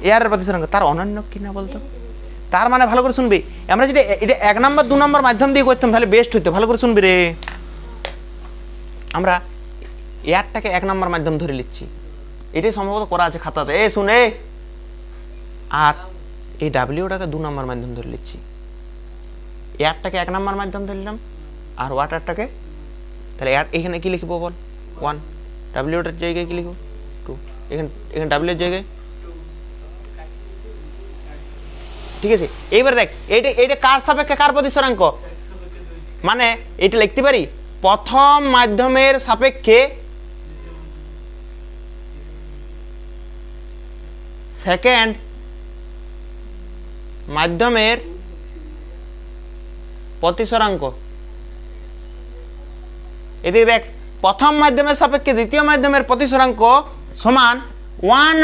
এয়ারের প্রতিসরাঙ্ক তার অনন্যক কি না বলতো? তার মানে ভালো করে শুনবি, আমরা যদি এটা 1 নম্বর 2 নম্বর মাধ্যম দিয়ে করতাম তাহলে বেস্ট হইতো। ভালো করে শুনবি রে, আমরা এয়ারটাকে 1 নম্বর মাধ্যম ধরে নিচ্ছি, এটাই সম্ভবত করা আছে খাতাতে। শুনে, আর এই ডাব্লিউটাকে 2 নম্বর মাধ্যম ধরে নিচ্ছি, এয়ারটাকে 1 নম্বর মাধ্যম ধরলাম, আর ওয়াটারটাকে, তাহলে এয়ার এখানে কি লিখবো বল? 1, ডাব্লিউটার জায়গায় কি লিখবো? 2, এখানে ডাব্লিউ এর জায়গায়, ঠিক আছে। এইবার দেখ এইটা কার সাপেক্ষে কার প্রতিসরাঙ্ক, মানে এটা লিখতে পারি প্রথম মাধ্যমের সাপেক্ষে সেকেন্ড মাধ্যমের প্রতিসরাঙ্ক। এদিকে দেখ, প্রথম মাধ্যমের সাপেক্ষে দ্বিতীয় মাধ্যমের প্রতিসরাঙ্ক সমান 1/,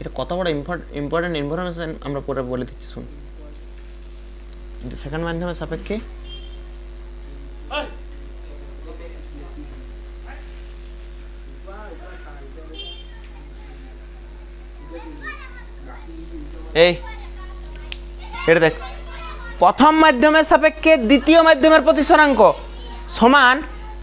এটা কত বড় ইম্পর্টেন্ট ইনফরমেশন আমরা পরে বলে দিচ্ছি, শুন। সেকেন্ড মাধ্যমের সাপেক্ষে এটা দেখ, প্রথম মাধ্যমের সাপেক্ষে দ্বিতীয় মাধ্যমের প্রতিসরাঙ্ক সমান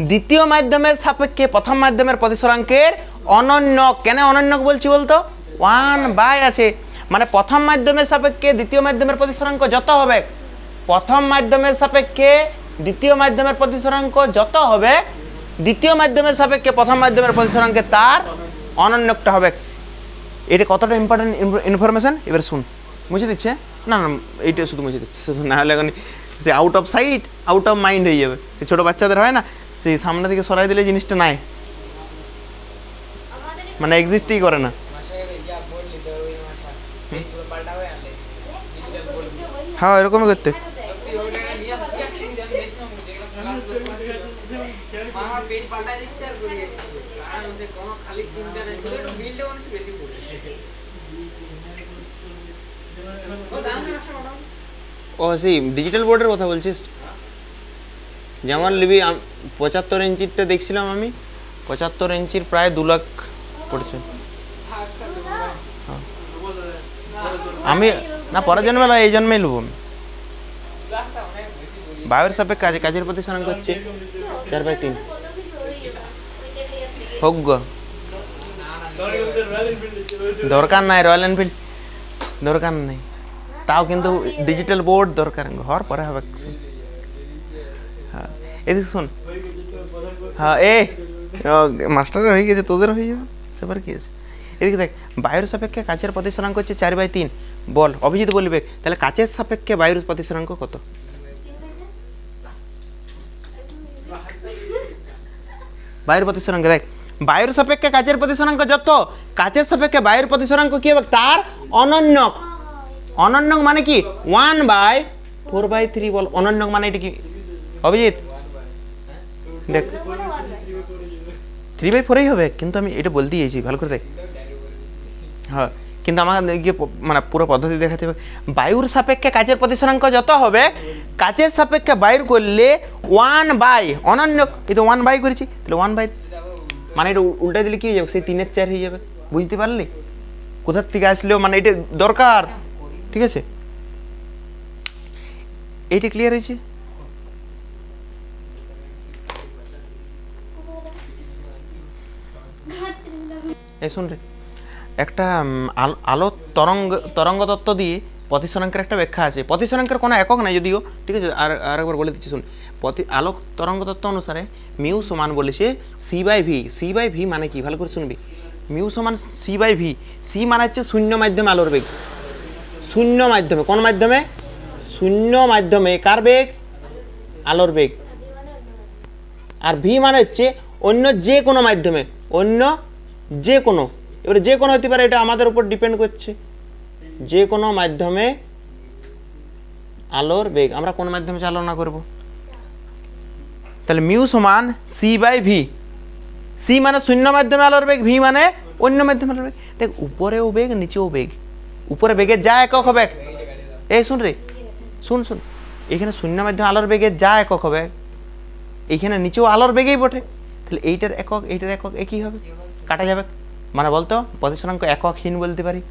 দ্বিতীয় মাধ্যমের সাপেক্ষে প্রথম মাধ্যমের প্রতিসরাঙ্কের অনন্যক। কেন অনন্যক বলছি বলতো? 1/, আছে, মানে প্রথম মাধ্যমের সাপেক্ষে দ্বিতীয় মাধ্যমের প্রতিসরাঙ্ক যত হবে, প্রথম মাধ্যমের সাপেক্ষে দ্বিতীয় মাধ্যমের প্রতিসরাঙ্ক যত হবে, দ্বিতীয় মাধ্যমের সাপেক্ষে প্রথম মাধ্যমের প্রতিসরাঙ্কে তার অনন্যকটা হবে। এটা কতটা ইম্পর্টেন্ট ইনফরমেশন, এবার শুন। মুছে দিচ্ছে না, না এইটা শুধু মুছে দিচ্ছে, শুধু না হলে এখন সে out of sight out of mind হয়ে যাবে। সে ছোটো বাচ্চাদের হয় না, সেই সামনে থেকে সরাই দিলে জিনিসটা নাই, মানে এক্সিস্টই করে না। হ্যাঁ এরকমই করতে। ও সেই ডিজিটাল বোর্ডের কথা বলছিস? যেমন লিবি 75 ইঞ্চিরটা দেখছিলাম আমি, 75 ইঞ্চির প্রায় 2 লাখ পড়ছে। আমি না পরের জন্মে না, এই জন্মেই নেব। বায়ুর সাপেক্ষে কাজের প্রতিসরাঙ্ক হচ্ছে 4/3। হোক গো, দরকার নাই রয়্যাল এনফিল্ড, দরকার নেই, তাও কিন্তু ডিজিটাল বোর্ড দরকার, হওয়ার পরে হবে। হ্যাঁ এদিকে শোন, হ্যাঁ মাস্টার হয়ে গেছে, তোদের হয়ে যাবে, সেবার কি আছে। এদিকে দেখ, বায়ুর সাপেক্ষে কাচের প্রতিসরাঙ্ক হচ্ছে 4/3। বল, অভিজিৎ বলবে, তাহলে কাচের সাপেক্ষে বায়ুর প্রতিসরাঙ্ক কত? বায়ুর প্রতিসরাঙ্ক দেখ, বায়ুর সাপেক্ষে কাচের প্রতিসরাঙ্ক যত, কাচের সাপেক্ষে বায়ুর প্রতিসরাঙ্ক কি হবে? তার অনন্যক। অনন্যক মানে কি? 1/4/3। বল অনন্যক মানে এটা কি অভিজিৎ? দেখ 3/4ই হবে, কিন্তু আমি এটা বলতে চাইছি, ভালো করে দেখ। হ্যাঁ, কিন্তু আমাকে গিয়ে মানে পুরো পদ্ধতি দেখাতে হবে। বায়ুর সাপেক্ষে কাচের প্রতিসরাঙ্ক যত হবে, কাচের সাপেক্ষে বায়ুর করলে 1/, অনন্যক এই তো 1/, করেছি, তাহলে 1/, মানে এটা উল্টা দিলে কি হয়ে যাবে? সেই 3/4 হয়ে যাবে। বুঝতে পারলি কোথার থেকে আসলেও, মানে এটা দরকার, ঠিক আছে? এইটা ক্লিয়ার হয়েছে? এই শোন রে, একটা আলো তরঙ্গ তত্ত্ব দিয়ে প্রতিসরাঙ্কের একটা ব্যাখ্যা আছে। প্রতিসরাঙ্কের কোনো একক নাই যদিও, ঠিক আছে? আর একবার বলে দিচ্ছি শুন। আলোক তরঙ্গ তত্ত্ব অনুসারে মিউ সমান বলেছে c/v। c/v মানে কি? ভালো করে শুনবি। মিউ সমান c/v। সি মানে হচ্ছে শূন্য মাধ্যমে আলোর বেগ। শূন্য মাধ্যমে, কোন মাধ্যমে? শূন্য মাধ্যমে। কার বেগ? আলোর বেগ। আর ভি মানে হচ্ছে অন্য যে কোনো মাধ্যমে, অন্য যে কোনো। এবারে যে কোনো হতে পারে, এটা আমাদের উপর ডিপেন্ড করছে। যে কোনো মাধ্যমে আলোর বেগ, আমরা কোন মাধ্যমে চালনা করব? তাহলে মিউ সমান c/v। সি মানে শূন্য মাধ্যমে আলোর বেগ, ভি মানে অন্য মাধ্যমে আলোর বেগ। দেখ উপরেও বেগ, নিচেও বেগ। উপরে বেগের যা একক হবে, এই শুন রে, শুন, এখানে শূন্য মাধ্যমে আলোর বেগের যা একক হবে এইখানে নিচেও আলোর বেগেই বটে, তাহলে এইটার একক একই হবে, কাটা যাবে। মানে বলতো প্রতিসরাঙ্ক এককহীন বলতে পারি,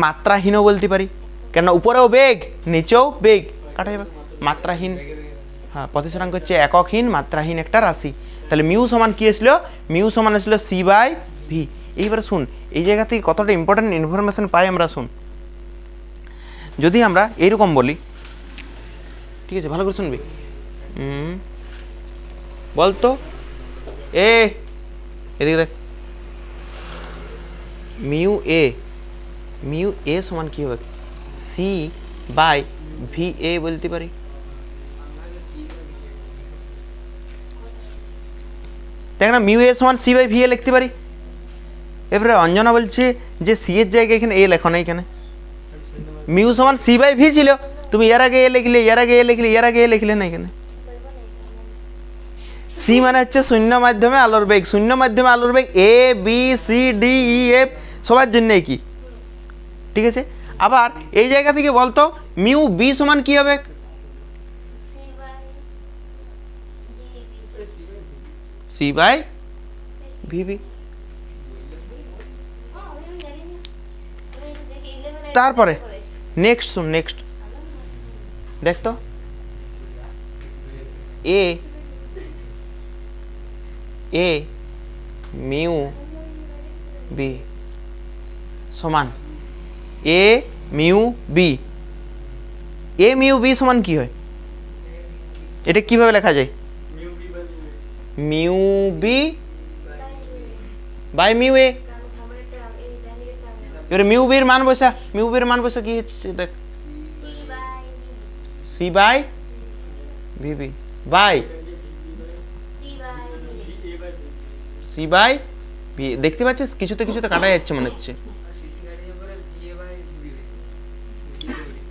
মাত্রাহীনও বলতে পারি, কেন উপরেও বেগ নিচেও বেগ, কাটা যাবে মাত্রাহীন। হ্যাঁ, প্রতিসরাঙ্ক হচ্ছে এককহীন মাত্রাহীন একটা রাশি। তাহলে মিউ সমান কি আসলো? মিউ সমান আসলো সি বাই ভি। এইবার শুন, এই জায়গা থেকে কতটা ইম্পর্টেন্ট ইনফরমেশন পাই আমরা, শুন। যদি আমরা এইরকম বলি, ঠিক আছে ভালো করে শুনবি, বলতো এদিকে দেখ, মিউ এ সমান কি হবে? সি বাই ভি এ বলতে পারি। দেখ না, মিউ এ সমান সি বাই ভি এ লিখতে পারি। এবারে অঞ্জনা বলছে যে সি এর জায়গায় এখানে এ লেখো না, এখানে মিউ সমান সি বাই ভি ছিল, তুমি এর আগে এ লিখলে, এর আগে এ লিখলে, এর আগে এ লিখলে না। এখানে সি মানে হচ্ছে শূন্য মাধ্যমে আলোর বেগ, শূন্য মাধ্যমে আলোর বেগ A B C D E F সবার জন্য কি, ঠিক আছে। আবার এই জায়গা থেকে বলতো মিউ বি সমান কি হবে? C by VB. তারপরে নেক্সট শুন, নেক্সট দেখ তো, এ মিউ বি সমান A mu B. A mu B সমান কি হয়? এটা কিভাবে লেখা যায়? Mu B by mu A. এবারে মিউ বির মান বসা, মিউ বির মান বসা কি হচ্ছে দেখ, C by VB by C by V. দেখতে পাচ্ছিস কিছুতে কিছুতে কাটা যাচ্ছে মনে হচ্ছে,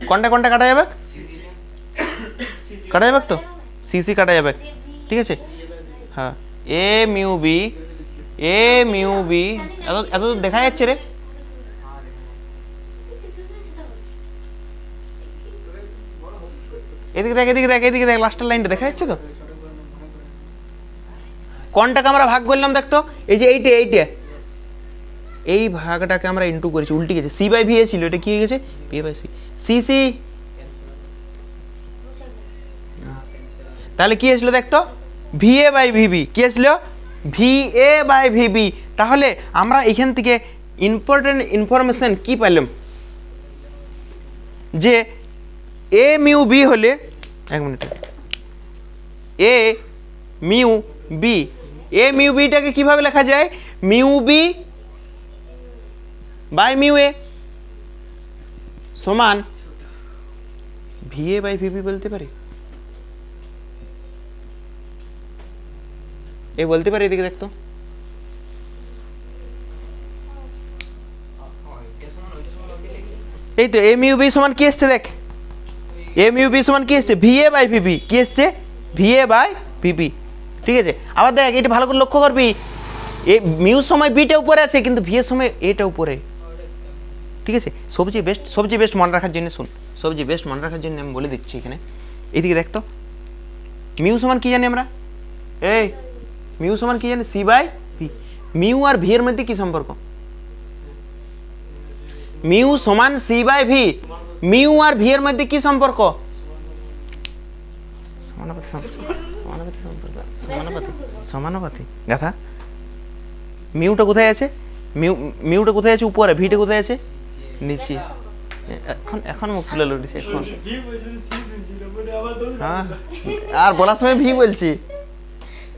কোনটা কোনটা কাটা যাবে? কাটা যাবে তো, সি সি কাটা যাবে, ঠিক আছে। হ্যাঁ, A mu B, A mu B এত এত দেখা যাচ্ছে রে। এদিকে দেখ, এদিকে দেখ, এদিকে দেখ, লাস্টের লাইনটা দেখা যাচ্ছে তো। কোনটাকে আমরা ভাগ করলাম দেখতো, এই যে এইটা, এই ভাগটাকে আমরা ইনটু করেছি, উল্টে গেছে। সি বাই ভি এ ছিল, এটা কি হয়ে গেছে? V by C, C C. তাহলে কি আসলো দেখতো, ভি এ বাই ভিবি। কি আসলো? V A by VB. তাহলে আমরা এখান থেকে ইম্পর্টেন্ট ইনফরমেশন কি পেলাম, যে এ মিউ বি হলে, এক মিনিট, A mu B, A mu বিটাকে কিভাবে লেখা যায়? Mu B by mu A সমান ভি এ বাই ভিবি বলতে পারি। এ বলতে পারি, এদিকে দেখতো, এই তো এ মিউ বি সমান কি এসছে দেখ, এ মিউ বি সমান কি এসছে? V A by VB. কি এসছে? ভি এ বাই ভিবি, ঠিক আছে। আবার দেখ, এটা ভালো করে লক্ষ্য করবি, এ মিউ সময় বিটা উপরে আছে, কিন্তু ভি এর সময় এটা উপরে, ঠিক আছে। সবচেয়ে বেস্ট মনে রাখার জন্য শুন, সবচেয়ে বেস্ট মনে রাখার জন্য আমি বলে দিচ্ছি এখানে। এইদিকে দেখতো, মিউ সমান কি জানি আমরা? এই মিউ সমান কি জানি? C by V. মিউ আর ভি এর মধ্যে কি সম্পর্ক? মিউ সমান সি বাই ভি। মিউ আর ভি এর মধ্যে কি সম্পর্ক? সমানুপাতি। গাথা, মিউটা কোথায় আছে? মিউটা কোথায় আছে? উপরে। ভিটা কোথায় আছে? নিচে। এখন মুখ তুলে লড়িছে এখন। হ্যাঁ, আর বলার সময় ভি বলছি।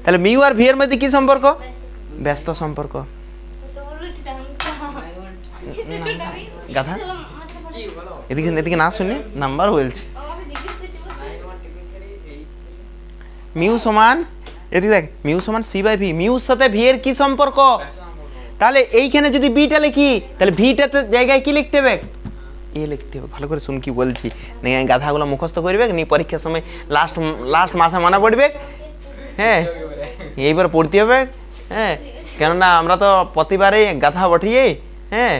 তাহলে মিউ আর ভি এর মধ্যে কি সম্পর্ক? ব্যস্ত সম্পর্ক। গাধা, এদিকে এদিকে না শুনে নাম্বার বলছি। মিউ সমান, এদিকে দেখ, মিউ সমান সি বাই ভি। মিউর সাথে ভি এর কি সম্পর্ক? তাহলে এইখানে যদি বিটা লিখি, তাহলে ভিটাতে জায়গায় কি লিখতে হবে? এ লিখতে হবে। ভালো করে শুন কি বলছি, গাধাগুলো মুখস্থ করবে নি, পরীক্ষার সময় লাস্ট মাসে মনে পড়বে। হ্যাঁ, এইবার পড়তে হবে। হ্যাঁ, কেননা আমরা তো প্রতিবারেই গাধা বঠিয়ে। হ্যাঁ,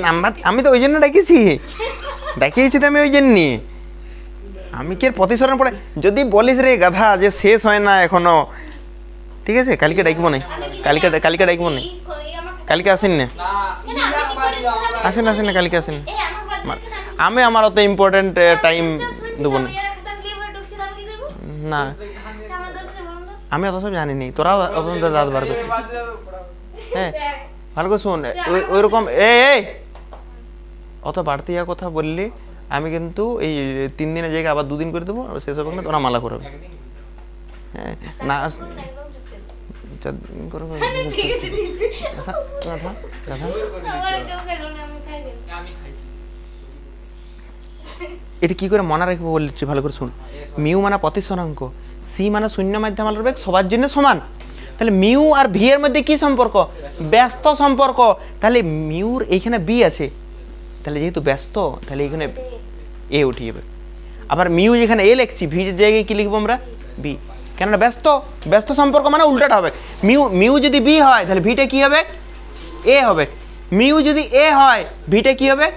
নাম্বার আমি তো ওই জন্য ডেকেছি। দেখিয়েছি তো আমি ওই জন্য আমি কি আর প্রতিসরণ পড়ে যদি বলিস রে গাধা যে শেষ হয় না এখনো, ঠিক আছে কালকে ডাকবো না, কালকে ডাকবো না, কালকে আসেন না, আসেন না কালকে আসেন আমি আমার অত ইম্পর্টেন্ট টাইম দেবো না। না আমি অত সব জানি নি, তোরাও অত দাঁত বার করছিস। হ্যাঁ ভালো করে শোন, ওইরকম এই অত বাড়তি কথা বললি আমি কিন্তু এই 3 দিনের জায়গায় আবার 2 দিন করে দেবো, শেষ হবে না তোরা মালা করবে। হ্যাঁ না এটা কি করে মনে রাখবো বলছি ভালো করে শুন। মিউ মানে প্রতিসরাঙ্ক, সি মানে শূন্য মাধ্যমাল বেগ সবার জন্য সমান। তাহলে মিউ আর ভি এর মধ্যে কি সম্পর্ক? ব্যস্ত সম্পর্ক। তাহলে মিউর এইখানে বি আছে, তাহলে যেহেতু ব্যস্ত তাহলে এখানে এ উঠে যাবে। আবার মিউ যেখানে এ লিখছি ভির জায়গায় কি লিখবো আমরা? বি, কেননা ব্যস্ত সম্পর্ক মানে উল্টাটা হবে। মিউ যদি বি হয় তাহলে ভিটা কি হবে? এ হবে। মিউ যদি এ হয় ভিটা কি হবে?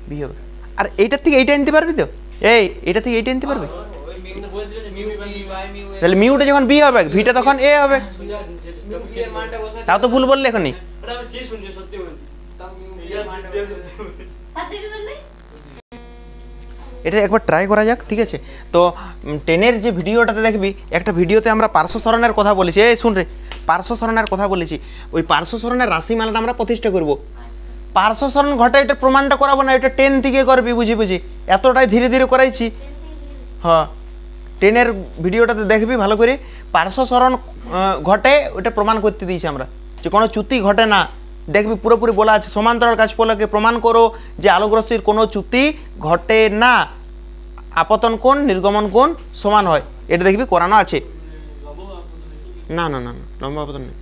বি হবে। আর এইটার থেকে এইটা আনতে পারবি তো? এটা থেকে এইটা আনতে পারবি? তাহলে মিউটা যখন বি হবে ভিটা তখন এ হবে। তাও তো ভুল বললে এখনই। এটা একবার ট্রাই করা যাক, ঠিক আছে? তো 10-এর যে ভিডিওটাতে দেখবি, একটা ভিডিওতে আমরা পার্শ্ব সরণের কথা বলেছি। এই শুন রে, পার্শ্ব সরণের কথা বলেছি। ওই পার্শ্ব সরণের রাশিমালাটা আমরা প্রতিষ্ঠা করব। পার্শ্ব সরণ ঘটে এটা প্রমাণটা করাবো না, এটা 10 থেকে করবি, বুঝি এতটাই ধীরে ধীরে করাইছি। হ্যাঁ 10-এর ভিডিওটাতে দেখবি ভালো করে, পার্শ্ব সরণ ঘটে ওটা প্রমাণ করতে দিয়েছি আমরা, যে কোনো চ্যুতি ঘটে না। দেখবি পুরোপুরি বলা আছে, সমান্তরাল কাজফলকে প্রমাণ করো যে আলোকরশ্মির কোনো চ্যুতি ঘটে না, আপতন কোণ নির্গমন কোণ সমান হয়। এটা দেখবি করানো আছে। না না না না লম্বা আপতন নেই।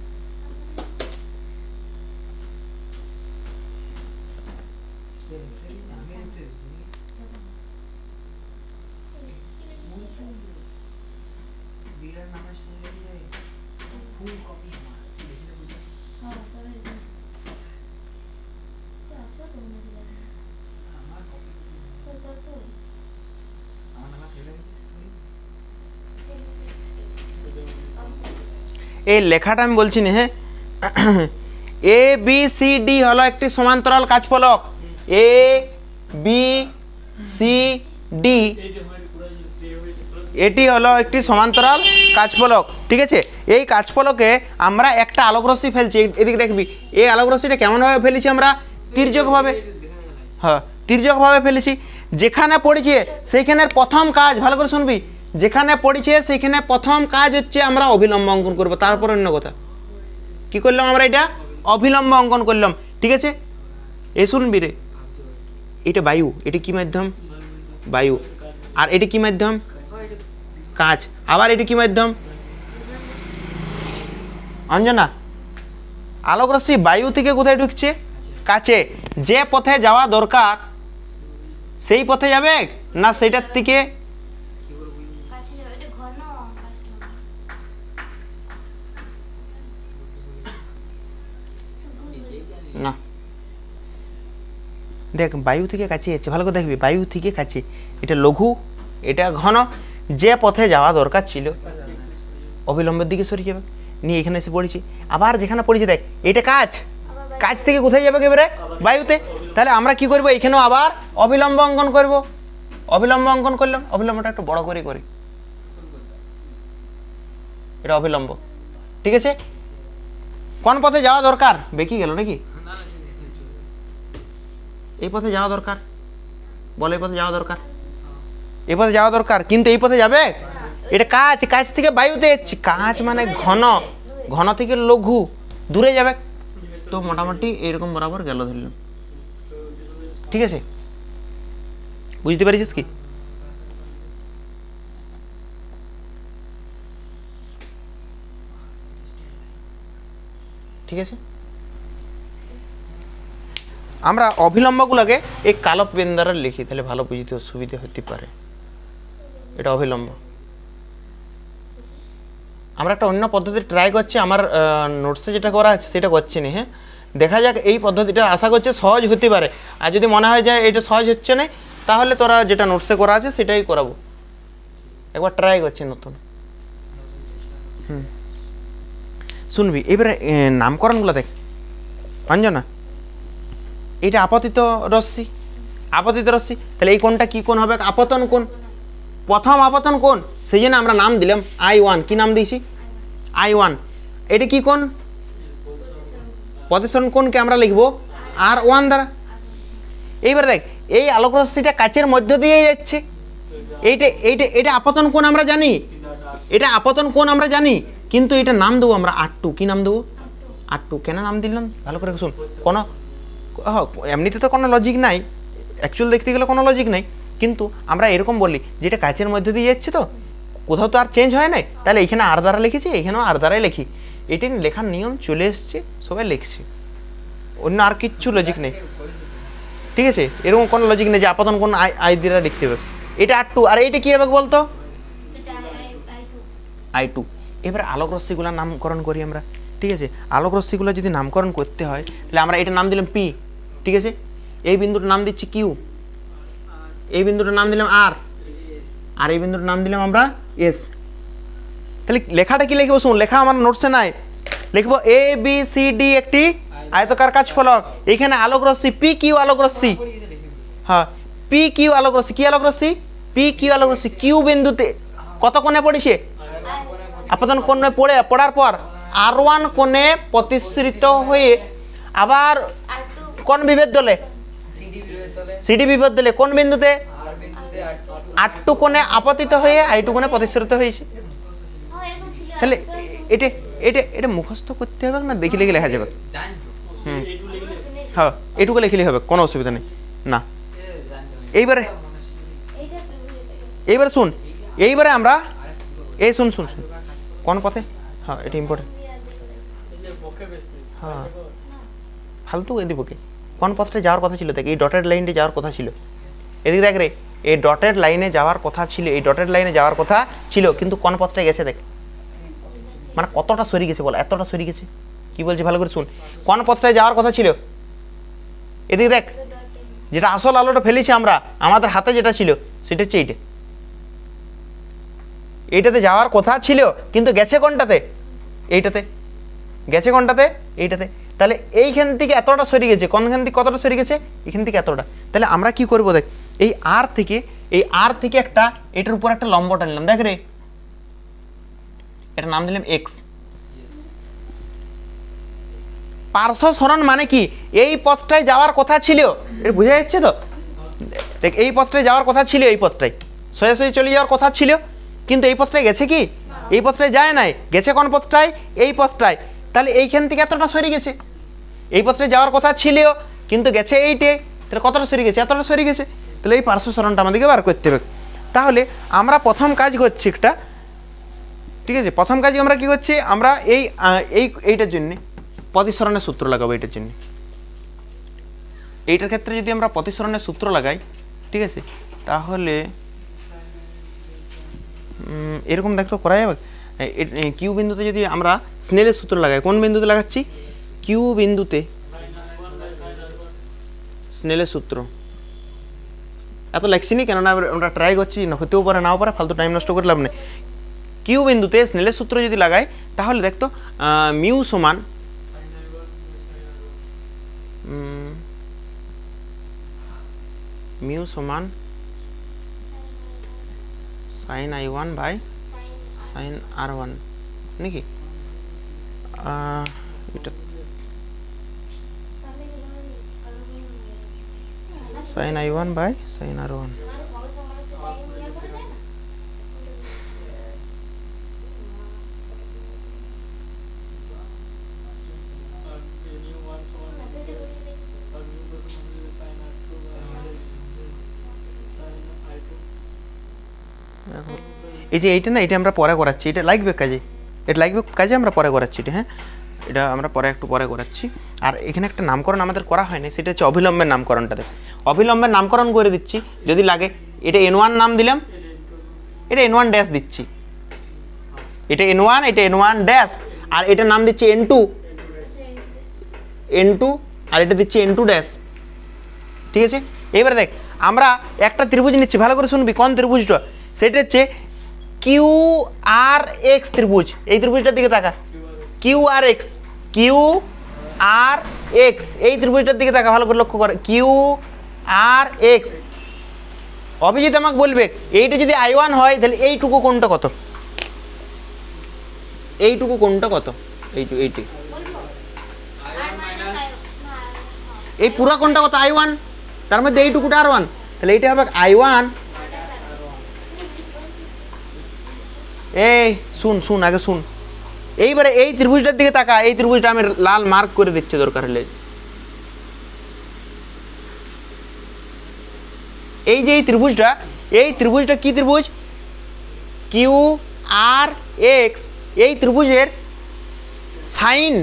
এই লেখাটা আমি বলছি না, হ্যাঁ এ বি সি ডি হলো একটি সমান্তরাল কাজফলক। এ বি সি ডি এটি হলো একটি সমান্তরাল কাজফলক, ঠিক আছে? এই কাজফলকে আমরা একটা আলোকরশ্মি ফেলছি, এদিকে দেখবি এই আলোকরশ্মিটা কেমনভাবে ফেলেছি আমরা? তির্যকভাবে। হ্যাঁ তির্যকভাবে ফেলেছি। যেখানে পড়েছে সেইখানের প্রথম কাজ, ভালো করে শুনবি, যেখানে পড়েছে সেইখানে প্রথম কাজ হচ্ছে আমরা অভিলম্ব অঙ্কন করব, তারপর অন্য কথা। কি করলাম আমরা? এটা অভিলম্ব অঙ্কন করলাম, ঠিক আছে? এ শুনবি রে, এটা বায়ু, এটা কি মাধ্যম? বায়ু। আর এটা কি মাধ্যম? কাঁচ। আবার এটা কি মাধ্যম? অঞ্জনা, আলোকরশ্মি বায়ু থেকে কোথায় ঢুকছে? কাছে। যে পথে যাওয়া দরকার সেই পথে যাবে না সেইটার থেকে? না দেখ, বায়ু থেকে কাছে যাচ্ছে, ভালো করে দেখবি, বায়ু থেকে কাছে। এটা লঘু, এটা ঘন। যে পথে যাওয়া দরকার ছিল অবিলম্বের দিকে সরে যাবে, নিয়ে এখানে এসে পড়েছি। আবার যেখানে পড়েছি দেখ, এটা কাজ থেকে কোথায় যাবে এবারে? বায়ুতে। তাহলে আমরা কি করব? এখানেও আবার অবিলম্ব অঙ্কন করব। অবিলম্ব অঙ্কন করলাম, অবিলম্বটা একটু বড় করে করি, এটা অবিলম্ব, ঠিক আছে? কোন পথে যাওয়া দরকার? বেঁকে গেল নাকি? এই পথে যাওয়া দরকার, বলে এই পথে যাওয়া দরকার, এই পথে যাওয়া দরকার, কিন্তু এই পথে যাবে? এটা কাজ থেকে বায়ুতে যাচ্ছি। কাজ মানে ঘন, ঘন থেকে লঘু, দূরে যাবে। তো মোটামুটি এরকম বরাবর গেল ধরলাম, ঠিক আছে? বুঝতে পারছিস কি? ঠিক আছে, আমরা অবিলম্বগুলোকে এই কালো পেন দ্বারা লিখি, তাহলে ভালো বুঝতে সুবিধা হতে পারে। এটা অবিলম্ব। আমরা একটা অন্য পদ্ধতি ট্রাই করছি, আমার নোটসে যেটা করা আছে সেটা করছি না। হ্যাঁ দেখা যাক, এই পদ্ধতিটা আশা করছি সহজ হতে পারে। আর যদি মনে হয় যে এটা সহজ হচ্ছে না, তাহলে তোরা যেটা নোটসে করা আছে সেটাই করাবো, একবার ট্রাই করছি নতুন। শুনবি এবারে নামকরণগুলো দেখ অঞ্জনা, এটা আপতিত রশ্মি, আপতিত রশ্মি, তাহলে এই কোণটা কি কোণ হবে? আপতন কোণ, প্রথম আপতন কোণ, সেই জন্য আমরা নাম দিলাম I1। কি নাম দিয়েছি? I1। এটা কি কোণ? প্রতিসরণ কোণকে আমরা লিখবো R1 দ্বারা। এইবার দেখ এই আলোক রশ্মিটা কাচের মধ্য দিয়ে যাচ্ছে, এইটা এইটা এটা আপতন কোণ আমরা জানি, এটা আপতন কোণ আমরা জানি, কিন্তু এটা নাম দেবো আমরা R2। কি নাম দেবো? R2। কেন নাম দিলাম ভালো করে শুন, কোনো এমনিতে তো কোনো লজিক নাই, অ্যাকচুয়াল দেখতে গেলে কোনো লজিক নেই, কিন্তু আমরা এরকম বলি যেটা কাচের মধ্যে দিয়ে যাচ্ছে তো কোথাও তো আর চেঞ্জ হয় নাই, তাহলে এখানে আর দ্বারা লিখেছি, এখানেও আর দ্বারাই লিখি, এটি লেখার নিয়ম চলে এসছে, সবাই লিখছে, অন্য আর কিচ্ছু লজিক নেই। ঠিক আছে, এরকম কোনো লজিক নেই যে আপতন কোণ আই দ্বারা লিখতে হবে। এটা R2, আর এইটা কি হবে বলতো? I2। এবার আলোক রশ্মিগুলোর নামকরণ করি আমরা। ঠিক আছে, আলোক রশ্মিগুলো যদি নামকরণ করতে হয় তাহলে আমরা এটা নাম দিলাম P। ঠিক আছে, এই বিন্দুটার নাম দিচ্ছি Q, এই বিন্দুটার নাম দিলাম R, আর এই বিন্দুটার নাম দিলাম আমরা S। তাহলে লেখাটা কি লিখবো? শুন, লেখা আমার নোটসে নাই, লিখবো ABCD একটি আয়তকার কাচ ফলক, এখানে আলোক রশ্মি PQ আলোক রশ্মি, হ্যাঁ PQ আলোক রশ্মি, কি আলোক রশ্মি? PQ আলোক রশ্মি Q বিন্দুতে কত কোণে পড়েছে? আপতন কোণে পড়ার পর R1 কোণে প্রতিসৃত হয়ে আবার কোন বিভেদ দলে? CD বিভেদ দলে কোন বিন্দুতে? R2 কোণে আপতিত হয়ে I2 কোণে প্রতিসৃত হয়েছে। তাহলে এটা এটা এটা মুখস্থ করতে হবে না দেখি লিখে লেখা যাবে? হ্যাঁ, এটুকু লিখলেই হবে, কোনো অসুবিধা নেই না। এইবারে এইবারে শুন, এইবারে আমরা এই শুন শুন শুন কোন পথে, হ্যাঁ এটা ইম্পর্টেন্ট, হ্যাঁ ফালতু এদিকে কোন পথটা যাওয়ার কথা ছিল? দেখ এই ডটেড লাইনটি যাওয়ার কথা ছিল, এদিকে দেখ রে, এই ডটেড লাইনে যাওয়ার কথা ছিল, এই ডটেড লাইনে যাওয়ার কথা ছিল, কিন্তু কোন পথটা গেছে দেখ, মানে কতটা সরে গেছে বল, এতটা সরে গেছে। কি বলছি ভালো করে শুন, কোন পথটায় যাওয়ার কথা ছিল? এদিকে দেখ, যেটা আসল আলোটা ফেলেছি আমরা, আমাদের হাতে যেটা ছিল সেটা হচ্ছে এইটা, এইটাতে যাওয়ার কথা ছিল কিন্তু গেছে কোনটাতে? এইটাতে গেছে, কোনটাতে? এইটাতে। তাহলে এইখান থেকে এতটা সরে গেছে, কোনখান থেকে কতটা সরে গেছে? এখান থেকে এতটা। তাহলে আমরা কি করব দেখ, এই আর থেকে একটা এটার উপর একটা লম্ব টানলাম, দেখ রে, এটা নাম দিলাম X। পার্শ্ব সরণ মানে কি? এই পথটায় যাওয়ার কথা ছিল, এটা বোঝা যাচ্ছে তো? দেখ এই পথটায় যাওয়ার কথা ছিল, এই পথটায় সোজাসুজি চলে যাওয়ার কথা ছিল, কিন্তু এই পথটায় গেছে কি? এই পথটায় যায় নাই, গেছে কোন পথটায়? এই পথটায়। তাহলে এইখান থেকে এতটা সরে গেছে, এই পথটায় যাওয়ার কথা ছিল কিন্তু গেছে এইটে, তাহলে কতটা সরে গেছে? এতটা সরে গেছে। তাহলে এই পার্শ্ব সরণটা আমাদেরকে বার করতে হবে। তাহলে আমরা প্রথম কাজ করছি একটা, ঠিক আছে, প্রথম কাজ আমরা কি করছি, আমরা এইটার জন্য প্রতিসরণের সূত্র লাগাবো। এইটার জন্য, এইটার ক্ষেত্রে যদি আমরা প্রতিসরণের সূত্র লাগাই, ঠিক আছে, তাহলে এরকম দেখতে করা যাবে। কিউ বিন্দুতে যদি আমরা স্নেলের সূত্র লাগাই, কোন বিন্দুতে লাগাচ্ছি? কিউ বিন্দুতে স্নেলের সূত্র। এত লেখছি নি, কেননা আমরা ট্রাই করছি, হতেও পারে নাও পারে, ফালতু টাইম নষ্ট করে লাভ নেই। কিউ বিন্দুতে স্নেলের সূত্র যদি লাগাই তাহলে দেখতো মিউ সমান sin I1 by sin R1 নাকি? এটা sin I1 by sin R1। এই যে এইটা না, এটা আমরা পরে করাচ্ছি, এটা লাগবে কাজে, এটা লাগবে কাজে, আমরা পরে করাচ্ছি এটা। হ্যাঁ, এটা আমরা একটু পরে করাচ্ছি। আর এখানে একটা নামকরণ আমাদের করা হয়নি, সেটা হচ্ছে অবিলম্বের নামকরণটাতে। অবিলম্বের নামকরণ করে দিচ্ছি যদি লাগে। এটা N1 নাম দিলাম, এটা N1 ড্যাশ দিচ্ছি, এটা N1, এটা N1 ড্যাশ, আর এটা নাম দিচ্ছি N2, আর এটা দিচ্ছি N2 ড্যাশ। ঠিক আছে, এবারে দেখ আমরা একটা ত্রিভুজ নিচ্ছি, ভালো করে শুনবি কোন ত্রিভুজটা, সেটা হচ্ছে কিউ আর এক্স ত্রিভুজ। এই ত্রিভুজটার দিকে তাকা, Q R x, Q R x, এই ত্রিভুজটার দিকে তাকা, ভালো করে লক্ষ্য করে, কিউ আর এক্স। অভিজিৎ আমাকে বলবে এইটা যদি I1 হয় তাহলে এইটুকু কোণটা কত, এইটুকু কোণটা কত, এইটি এই পুরো কোণটা কত I1, তার মধ্যে এইটুকুটা R1, তাহলে এইটা হবে I1। এই শুন আগে শুন, এইবারে এই ত্রিভুজটার দিকে তাকা, এই ত্রিভুজটা আমি লাল মার্ক করে দিচ্ছি দরকার হলে। এই যে এই ত্রিভুজটা কি ত্রিভুজ, কিউ আর এক্স। এই ত্রিভুজের সাইন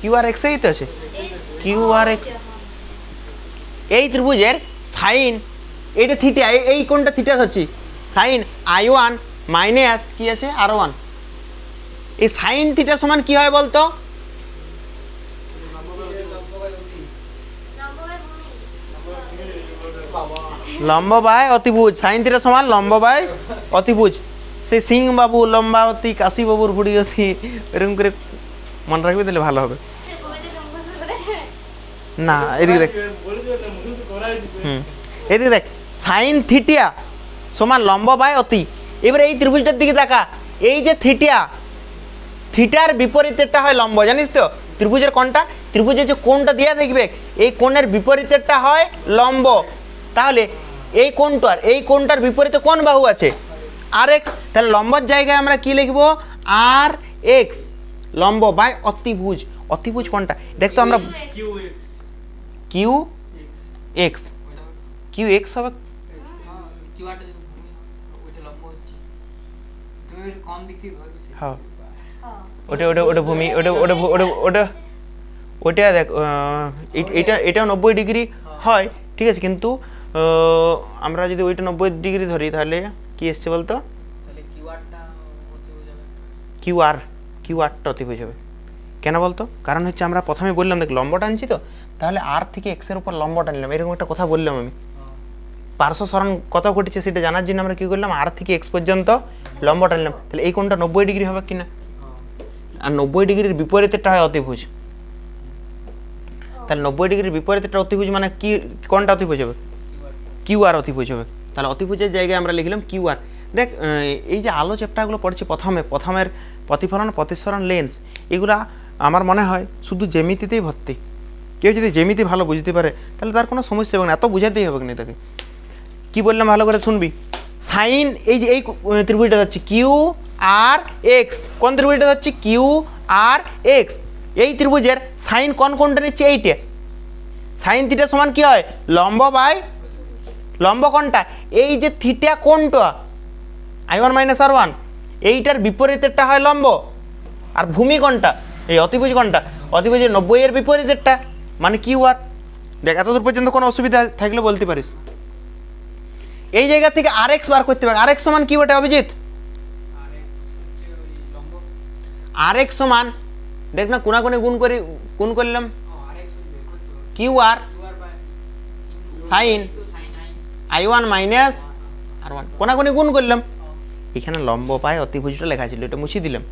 কিউ আর এক্স, এই তো আছে কিউ আর এক্স, এই ত্রিভুজের সাইন, এইটা থিটা, এই কোণটা থিটা ধরছি, সাইন I1 মাইনাস কি আছে R1। এই সাইন থিটা সমান কি হয় বলতো, লম্ব বাই অতিভুজ। সাইন থিটা সমান লম্ব বাই অতিভুজ। সেই সিং বাবু, লম্বাবতী, কাশী বাবুর বুড়ি গেছি, এরকম করে মনে রাখবে, তাহলে ভালো হবে। না এদিকে দেখ, এদিকে দেখ, সাইন থিটা সমান লম্ব বাই অতি। এবারে এই ত্রিভুজটার দিকে তাকা, এই যে থিটার বিপরীতেরটা হয় লম্ব, জানিস তো ত্রিভুজের কোণটা, ত্রিভুজের যে কোণটা দেওয়া দেখবে এই কোণের বিপরীতেরটা হয় লম্ব। তাহলে এই কোণটার বিপরীতে কোন বাহু আছে, আর এক্স, তাহলে লম্বর জায়গায় আমরা কি লিখবো, আর এক্স, লম্ব বাই অতিভুজ। অতিভুজ কোনটা দেখ তো, আমরা কিউ এক্স, কিউ এক্স হবে, হ্যাঁ ওটা ভূমি, ওটা দেখ, এটা 90 ডিগ্রি হয়, ঠিক আছে, কিন্তু আমরা যদি ওইটা 90 ডিগ্রি ধরি তাহলে কি এসছে বলতো, কিউ আরটা অতিভুজ হবে। কেন বলতো, কারণ হচ্ছে আমরা প্রথমে বললাম দেখ লম্ব টানছি তো, তাহলে আর থেকে এক্সের উপর লম্ব টানলাম, এরকম একটা কথা বললাম আমি। পার্শ্ব সরণ কত ঘটেছে সেটা জানার জন্য আমরা কি করলাম, আর থেকে এক্স পর্যন্ত লম্ব টানলাম, তাহলে এই কোণটা 90 ডিগ্রি হবে কিনা, আর 90 ডিগ্রির বিপরীতেরটা হয় অতিভুজ। তাহলে 90 ডিগ্রির বিপরীতেরটা অতিভুজ মানে কি, কোনটা অতিভুজ হবে, কিউ আর অতিভুজ হবে। তাহলে অতিভুজের জায়গায় আমরা লিখলাম কিউ আর। দেখ এই যে আলো চ্যাপ্টারগুলো পড়ছি প্রথমের প্রতিফলন, প্রতিসরণ, লেন্স, এগুলা আমার মনে হয় শুধু জ্যামিতিতেই ভর্তি। কেউ যদি জ্যামিতি ভালো বুঝতে পারে তাহলে তার কোনো সমস্যা হবে না, এত বুঝাতেই হবে না তাকে। কি বললাম ভালো করে শুনবি, সাইন এই যে এই ত্রিভুজটা যাচ্ছে কিউ আর এক্স, কোন ত্রিভুজটা যাচ্ছে কিউ আর এক্স, এই ত্রিভুজের সাইন কোনটা নিচ্ছে, এইটা। সাইন থিটা সমান কি হয়, লম্ব বাই লম্ব কোনটা, এই যে থিটা কোনটা I1 মাইনাস R1, এইটার বিপরীতেরটা হয় লম্ব, আর ভূমি কোনটা, এই অতিভুজ কোনটা, অতিভুজের 90 এর বিপরীতেরটা মানে কিউ আর। দেখ এতদূর পর্যন্ত কোনো অসুবিধা থাকলে বলতে পারিস। এই জায়গা থেকে আর এক্স বার করতে পারে, আর এক্স সমান কি বটে অভিজিৎ, আর এক্স সমান দেখ না কোনাকুনি গুণ করলাম, Q R sign I1 minus R1, কোনাকুনি গুণ করলাম, এখানে লম্ব পায় অতিভুজটা লেখা ছিল, এটা মুছে দিলাম।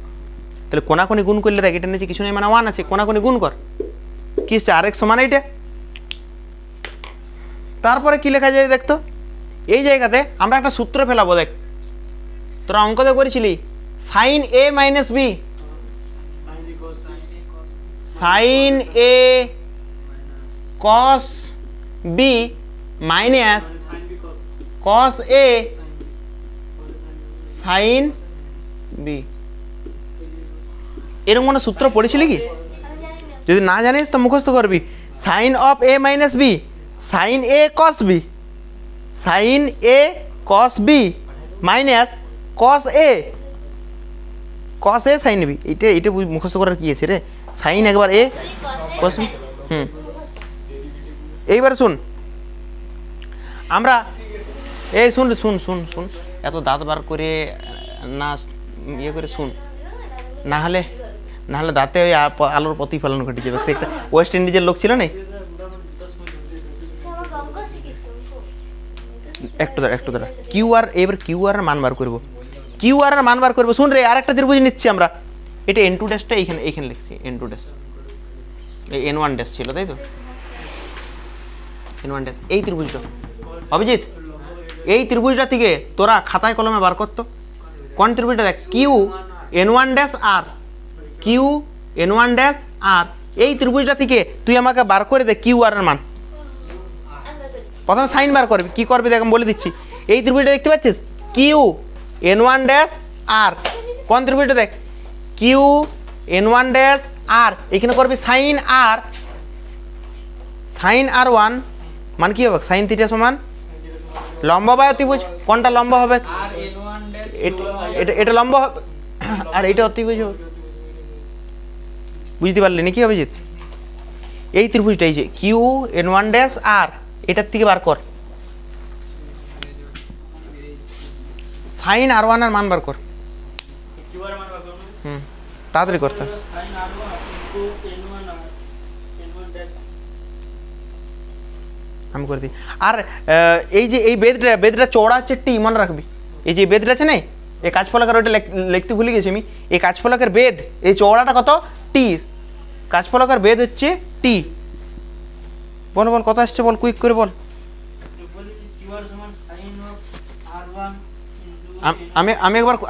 তাহলে কোনাকুনি গুণ করলে দেখ এটা নিচে কিছু নেই মানে 1 আছে, কোনাকুনি গুণ কর, কি হচ্ছে আর এক্স সমান এইটা। তারপরে কি লেখা যায় দেখতো, এই জায়গাতে আমরা একটা সূত্র ফেলাবো, দেখ তোরা অঙ্কতে করেছিলি sign A minus B, sine A cos B minus cos A sine B, এরকম কোনো সূত্র পড়েছিলি কি? যদি না জানিস তো মুখস্থ করবি, sine of A minus B sine A cos B, sine A cos B minus cos A sine B. এটা মুখস্থ করার কি আছে রে, সাইন একবার এ কস বি। এইবার শুন, আমরা এই শুন শুন শুন শুন এত দাঁত বার করে না ইয়ে করে শুন, না হলে দাঁতে ওই আলোর প্রতিফলন ঘটে যাবে। সে একটা ওয়েস্ট ইন্ডিজের লোক ছিল না, একটু দাঁড়া কিউ আর, এবার কিউ আর মান বার করবো, কিউ আর মান বার করবো। শুন রে, আরেকটা ত্রিভুজ নিচ্ছি আমরা, এটা এন টু ড্যাশটা এইখানে লিখছি, এন টু ড্যাশ, এই এন ওয়ান ড্যাশ ছিল তাই তো, এন ওয়ান ড্যাশ, এই ত্রিভুজটা। অভিজিৎ এই ত্রিভুজটা থেকে তোরা খাতায় কলমে বার করতো কোন ত্রিভুজটা, দেখ কিউ এন ওয়ান ড্যাশ আর, কিউ এন ওয়ান ড্যাশ আর, এই ত্রিভুজটা থেকে তুই আমাকে বার করে দে কিউ আর এর মান। প্রথমে সাইন বার করবি, কি করবি দেখ আমি বলে দিচ্ছি। এই ত্রিভুজটা দেখতে পাচ্ছিস, কিউ এন ওয়ান ড্যাশ আর, কোন ত্রিভুজটা দেখ, কিউ এন ওয়ান ড্যাশ আর, এখানে করবি সাইন আর, সাইন আর ওয়ান মান কি হবে, সাইন থিটা সমান লম্ব বাই অতিভুজ, কোনটা লম্ব হবে, এটা লম্ব হবে আর এটা অতিভুজ হবে। বুঝতে পারলি নাকি অভিজিৎ? এই ত্রিভুজটা এই যে কিউ এন ওয়ান ড্যাশ আর, এটার থেকে বার কর সাইন আর ওয়ান এর মান বার কর। তাড়াতাড়ি করতে আমি করে দিই। আর এই যে এই বেদটা চওড়া হচ্ছে টি, মনে রাখবি। এই যে বেদটা আছে না, এই কাজফলকের, ওইটা লিখতে ভুলে গেছি আমি, এই কাজফলকের বেদ, এই চওড়াটা কত, টি, কাজফলকের বেদ হচ্ছে টি। বল বল কথা আসছে, বল কুইক করে বল।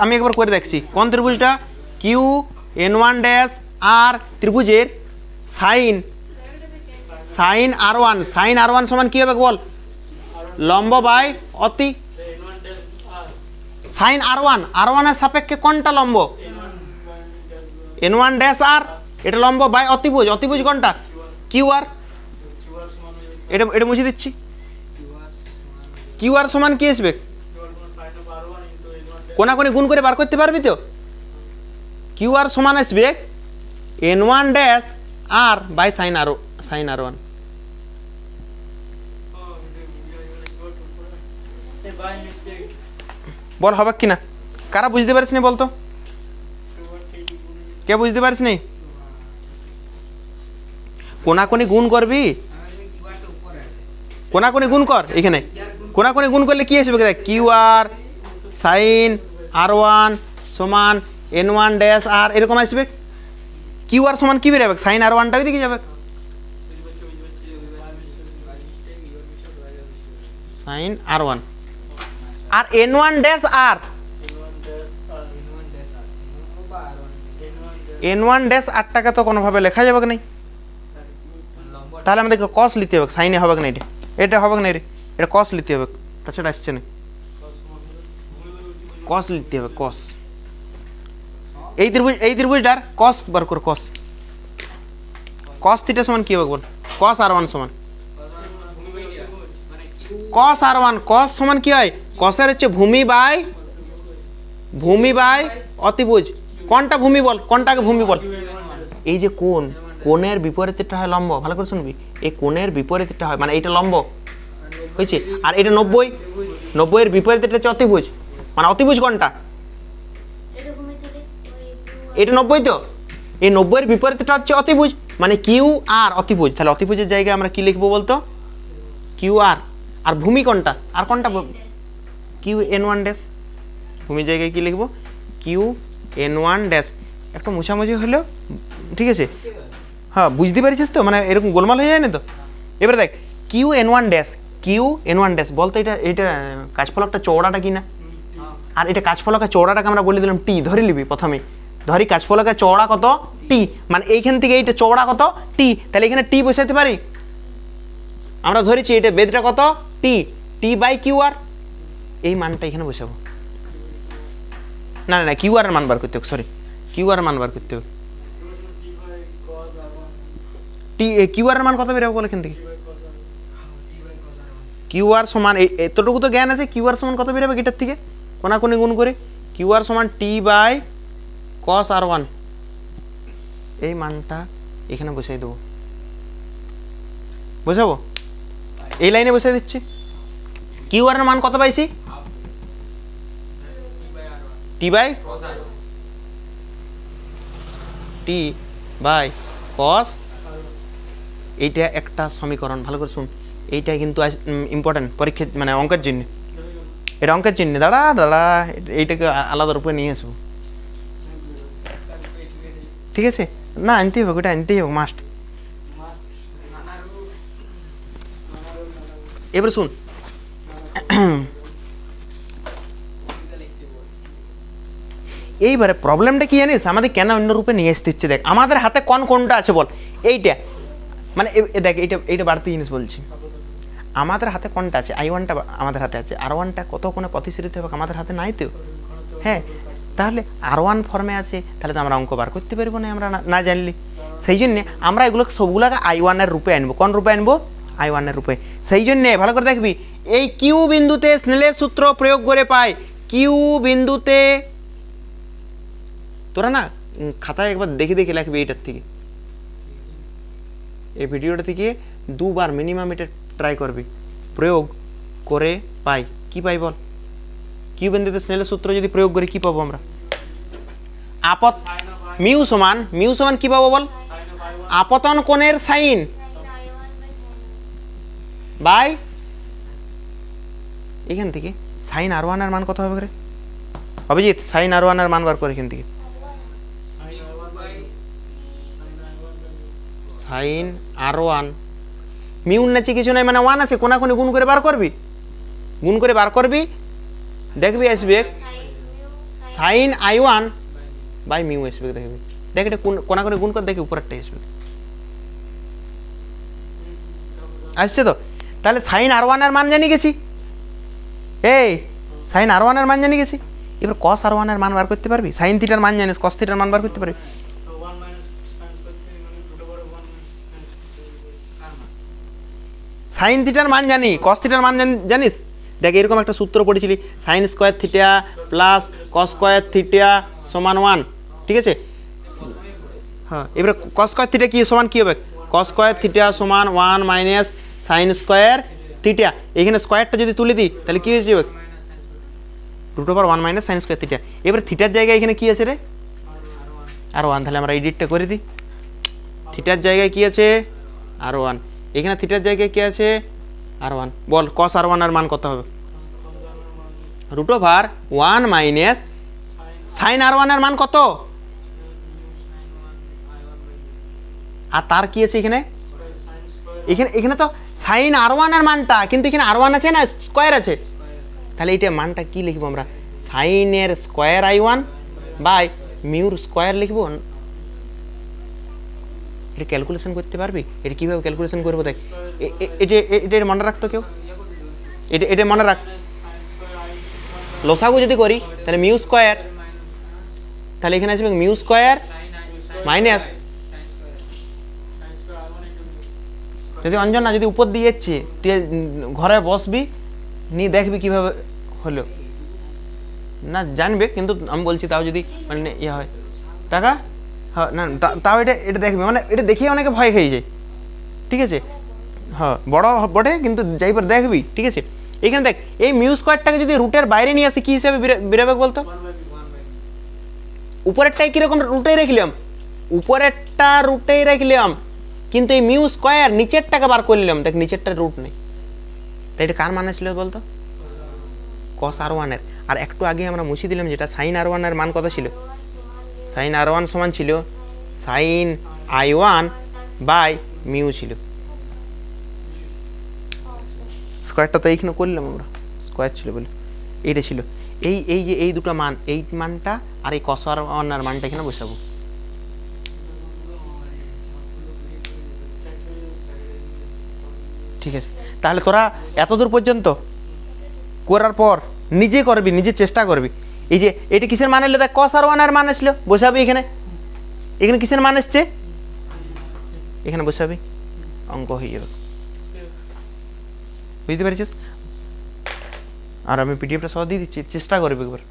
আমি একবার করে দেখছি কোন ত্রিভুজটা, কিউ এন ওয়ান ড্যাশ আর ত্রিভুজের sign R one, sign R one সমান কি হবে বল, লম্ব বাই অতি, সাইন আর ওয়ানের সাপেক্ষে কোনটা লম্ব, এন ওয়ান ড্যাশ আর, এটা লম্ব বাই অতিভুজ, অতিভুজ কোনটা, কিউ আর, এটা মুছে দিচ্ছি। কিউ আর সমান কি আসবে, কোনাকুনি গুণ করে বার করতে পারবি তো, কিউ আর সমান আসবে N one dash R by sine R one. বল হবে কিনা, কারা বুঝতে পারিস নি বলতো, কে বুঝতে পারিস নি? কোনাকুনি গুণ করবি, কোনাকুনি গুণ কর, এখানে কোনাকুনি গুণ করলে কি আসবে দেখ, Q R sign R one সমান এন ওয়ান ড্যাশ আর, এরকম আসবে। কিউ আর সমান কি বেরোবে, সাইন আর ওয়ানটা ওইদিকে যাবে, সাইন আর ওয়ান, আর এন ওয়ান ড্যাশ আর, এন ওয়ান ড্যাশ আরটাকে তো কোনোভাবে লেখা যাবে না, তাহলে আমাদেরকে কস নিতে হবে, সাইনে হবে না, এটা হবে না রে, এটা কস নিতে হবে, তাছাড়া আসছে না, কস নিতে হবে, কস। এই ত্রিভুজটার কস বার কর, কস থিটা সমান কি হবে বল, কস আর ওয়ান সমান, কস আর ওয়ান, কস সমান কি হয়, কসের হচ্ছে ভূমি বাই অতিভুজ, কোনটা ভূমি বল, কোনটাকে ভূমি বল, এই যে কোণের বিপরীতটা হয় লম্ব, ভালো করে শুনবি, এই কোণের বিপরীতটা হয়, মানে এইটা লম্ব হয়েছে, আর এটা 90 এর বিপরীতটা হচ্ছে অতিভুজ, মানে অতিভুজ কোনটা, এটা 90 তো, এই 90 এর বিপরীতটা হচ্ছে অতিভুজ, মানে কিউ আর অতিভুজ, তাহলে অতিভুজের জায়গায় আমরা কি লিখবো বলতো, কিউ আর, আর ভূমি কোনটা, আর কোনটা, কিউ এন ওয়ান ড্যাশ, ভূমির জায়গায় কি লিখবো, কিউ এন ওয়ান ড্যাশ, একটা মোছামুছি হলো, ঠিক আছে, হ্যাঁ বুঝতে পারছিস তো, মানে এরকম গোলমাল হয়ে যায় না তো। এবারে দেখ কিউ এন ওয়ান ড্যাশ বলতো, এটা কাজফলকটা চওড়াটা কি না, আর এটা কাজফলকের চওড়াটাকে আমরা বলে দিলাম টি, ধরে নিবি প্রথমে, ধরি কাজফলকের চওড়া কত, টি, মানে এইখান থেকে এইটা চওড়া কত, টি, তাহলে এখানে টি বসাতে পারি, আমরা ধরেছি এটা বেদটা কত, টি বাই কিউ আর, এই মানটা এখানে বসাবো, না কিউ আর এর মান বার করতে হবে, সরি কিউ আর মান বার করতে হবে, কিউ আর এর মান কত বেরোবে বল এখান থেকে, কিউ আর সমান, এতটুকু তো জ্ঞান আছে, কিউ আর সমান কত বেরোবে এটার থেকে, কোনাকুনি গুণ করে, কিউ আর সমান টি বাই কস আর ওয়ান, এই মানটা এখানে বসাই দেবো, বুঝাবো, এই লাইনে বসাই দিচ্ছি, কিউ আর এর মান কত পাইছি, টি বাই কস, এইটা একটা সমীকরণ, ভালো করে শুন, এইটা কিন্তু ইম্পর্টেন্ট পরীক্ষা, মানে অঙ্কের জন্য, এটা অঙ্কের চিহ্ন, দাঁড়া দাঁড়া, এইটাকে আলাদা রূপে নিয়ে আসবো, ঠিক আছে? না আনতেই হবে, ওটা আনতেই হবে মাস্ট। এবারে শুন, এইবারে প্রবলেমটা কি জানিস, আমাদের কেন অন্য রূপে নিয়ে আসতে হচ্ছে? দেখ আমাদের হাতে কোনটা আছে বল, এইটা মানে দেখ এইটা বাড়তি জিনিস বলছি, আমাদের হাতে কোনটা আছে? I1টা আমাদের হাতে আছে, R1টা কত কোণে প্রতিসরিত হবে আমাদের হাতে নাই তো। হ্যাঁ, তাহলে R1 ফর্মে আছে, তাহলে তো আমরা অঙ্ক বার করতে পারবো না আমরা না জানলে। সেই জন্যে আমরা এগুলোকে সবগুলোকে I1-এর রূপে আনবো। কোন রূপে আনবো? I1-এর রূপে। সেই জন্যে ভালো করে দেখবি, এই কিউ বিন্দুতে স্নেলের সূত্র প্রয়োগ করে পাই, কিউ বিন্দুতে, তোরা না খাতায় একবার দেখে দেখে লিখবি এইটার থেকে, এই ভিডিওটা থেকে দুবার মিনিমাম এটা ট্রাই করবি। প্রয়োগ করে পাই, কি পাই বল? কিউ বিন্দুতে স্নেলের সূত্র যদি প্রয়োগ করি কি পাবো আমরা? মিউ সমান কি পাবো বল? আপতন কোণের সাইন বাই, এখান থেকে সাইন R1 এর মান কত হবে রে অভিজিৎ? সাইন R1 এর মান বার করে এখান থেকে, সাইন R1 মিউর নাচে কিছু নাই, মানে 1 আছে, কোনাকুনি গুণ করে বার করবি, গুণ করে বার করবি, দেখবি আসবে সাইন I1 বাই মিউ আসবে, দেখবি দেখ এটা কোনাকুনি গুণ করে দেখি উপরেরটা আসবে, আসছে তো? তাহলে সাইন R1 এর মান জানি গেছি, এই সাইন R1 এর মান জানি গেছি, এবার কস R1 এর মান বার করতে পারবি? সাইন থিটার মান জানিস, কস থিটার মান বার করতে পারবি? সাইন থিটার মান জানি, কস থিটার মান জানিস? দেখ এরকম একটা সূত্র পড়েছিলি, sine square theta plus cos square theta সমান 1, ঠিক আছে? হ্যাঁ, এবারে কস স্কোয়ার থিটা কি সমান কি হবে? কস স্কোয়ার থিটা সমান 1 মাইনাস সাইন স্কোয়ার থিটা, এখানে স্কোয়ারটা যদি তুলে দিই তাহলে কি হয়ে যাবে? √1 মাইনাস সাইন স্কোয়ার থিটা। এবারে থিটার জায়গায় এখানে কি আছে রে? R1, তাহলে আমরা এডিটটা করে দিই, থিটার জায়গায় কি আছে? R1, এখানে থিটার জায়গায় কি আছে? R1, বল কস R1 এর মান কত হবে? √1 মাইনাস সাইন R1 এর মান কত? আর তার কি আছে এখানে? এখানে তো সাইন R1 এর মানটা, কিন্তু এখানে R1 আছে না, স্কোয়ার আছে, তাহলে এইটা মানটা কি লিখবো আমরা? সাইনের square I1 by Muir square লিখবো। এটা ক্যালকুলেশন করতে পারবি? এটা কীভাবে ক্যালকুলেশন করবো দেখ, এটা মনে রাখতো কেউ, এটা মনে রাখ, লসাগু যদি করি তাহলে মিউ স্কোয়ার, তাহলে এখানে আসবে মিউ স্কোয়ার মাইনাস, যদি অঞ্জনা যদি উপর দিয়ে যাচ্ছে তুই ঘরে বসবি নিয়ে দেখবি কীভাবে হলো, না জানবে কিন্তু আমি বলছি, তাও যদি মানে ইয়ে হয় টাকা, হ্যাঁ না তাও এটা দেখবি, মানে এটা দেখিয়ে অনেকে ভয় খেয়ে যায়, ঠিক আছে? হ্যাঁ বড় বটে কিন্তু যাইবার দেখবি, ঠিক আছে? এইখানে দেখ, এই মিউ স্কোয়ারটাকে যদি রুটের বাইরে নিয়ে আসি কি হিসাবে বেরোবে বলতো? উপরেরটাই কীরকম রুটেই রাখলাম, উপরেরটা রুটেই রাখলাম, কিন্তু এই মিউ স্কোয়ার নিচেরটাকে বার করলাম, দেখ নিচেরটা রুট নেই, তাই এটা কার মান ছিল বলতো? কস R1 এর। আর একটু আগে আমরা মুছে দিলাম যেটা সাইন R1 এর মান কত ছিল? সাইন R1 সমান ছিল সাইন I1 বাই মিউ ছিল, স্কোয়ারটা তো এইখানে করলাম আমরা, স্কোয়ার ছিল বলে এইটা ছিল, এই যে এই দুটো মান, এই মানটা আর এই কস R1 এর মানটা এখানে বসাবো, ঠিক আছে? তাহলে তোরা এতদূর পর্যন্ত করার পর নিজে করবি, নিজে চেষ্টা করবি, এই যে এটা কিসের মান এলো দেখ, কস R1 এর মান আসলো, বসাবি এখানে, এখানে কিসের মান এসছে? এখানে বসাবি, অঙ্ক হয়ে যাবে, বুঝতে পেরেছিস? আর আমি পিডিএফটা সহ দিয়ে দিচ্ছি, চেষ্টা করবি একবার।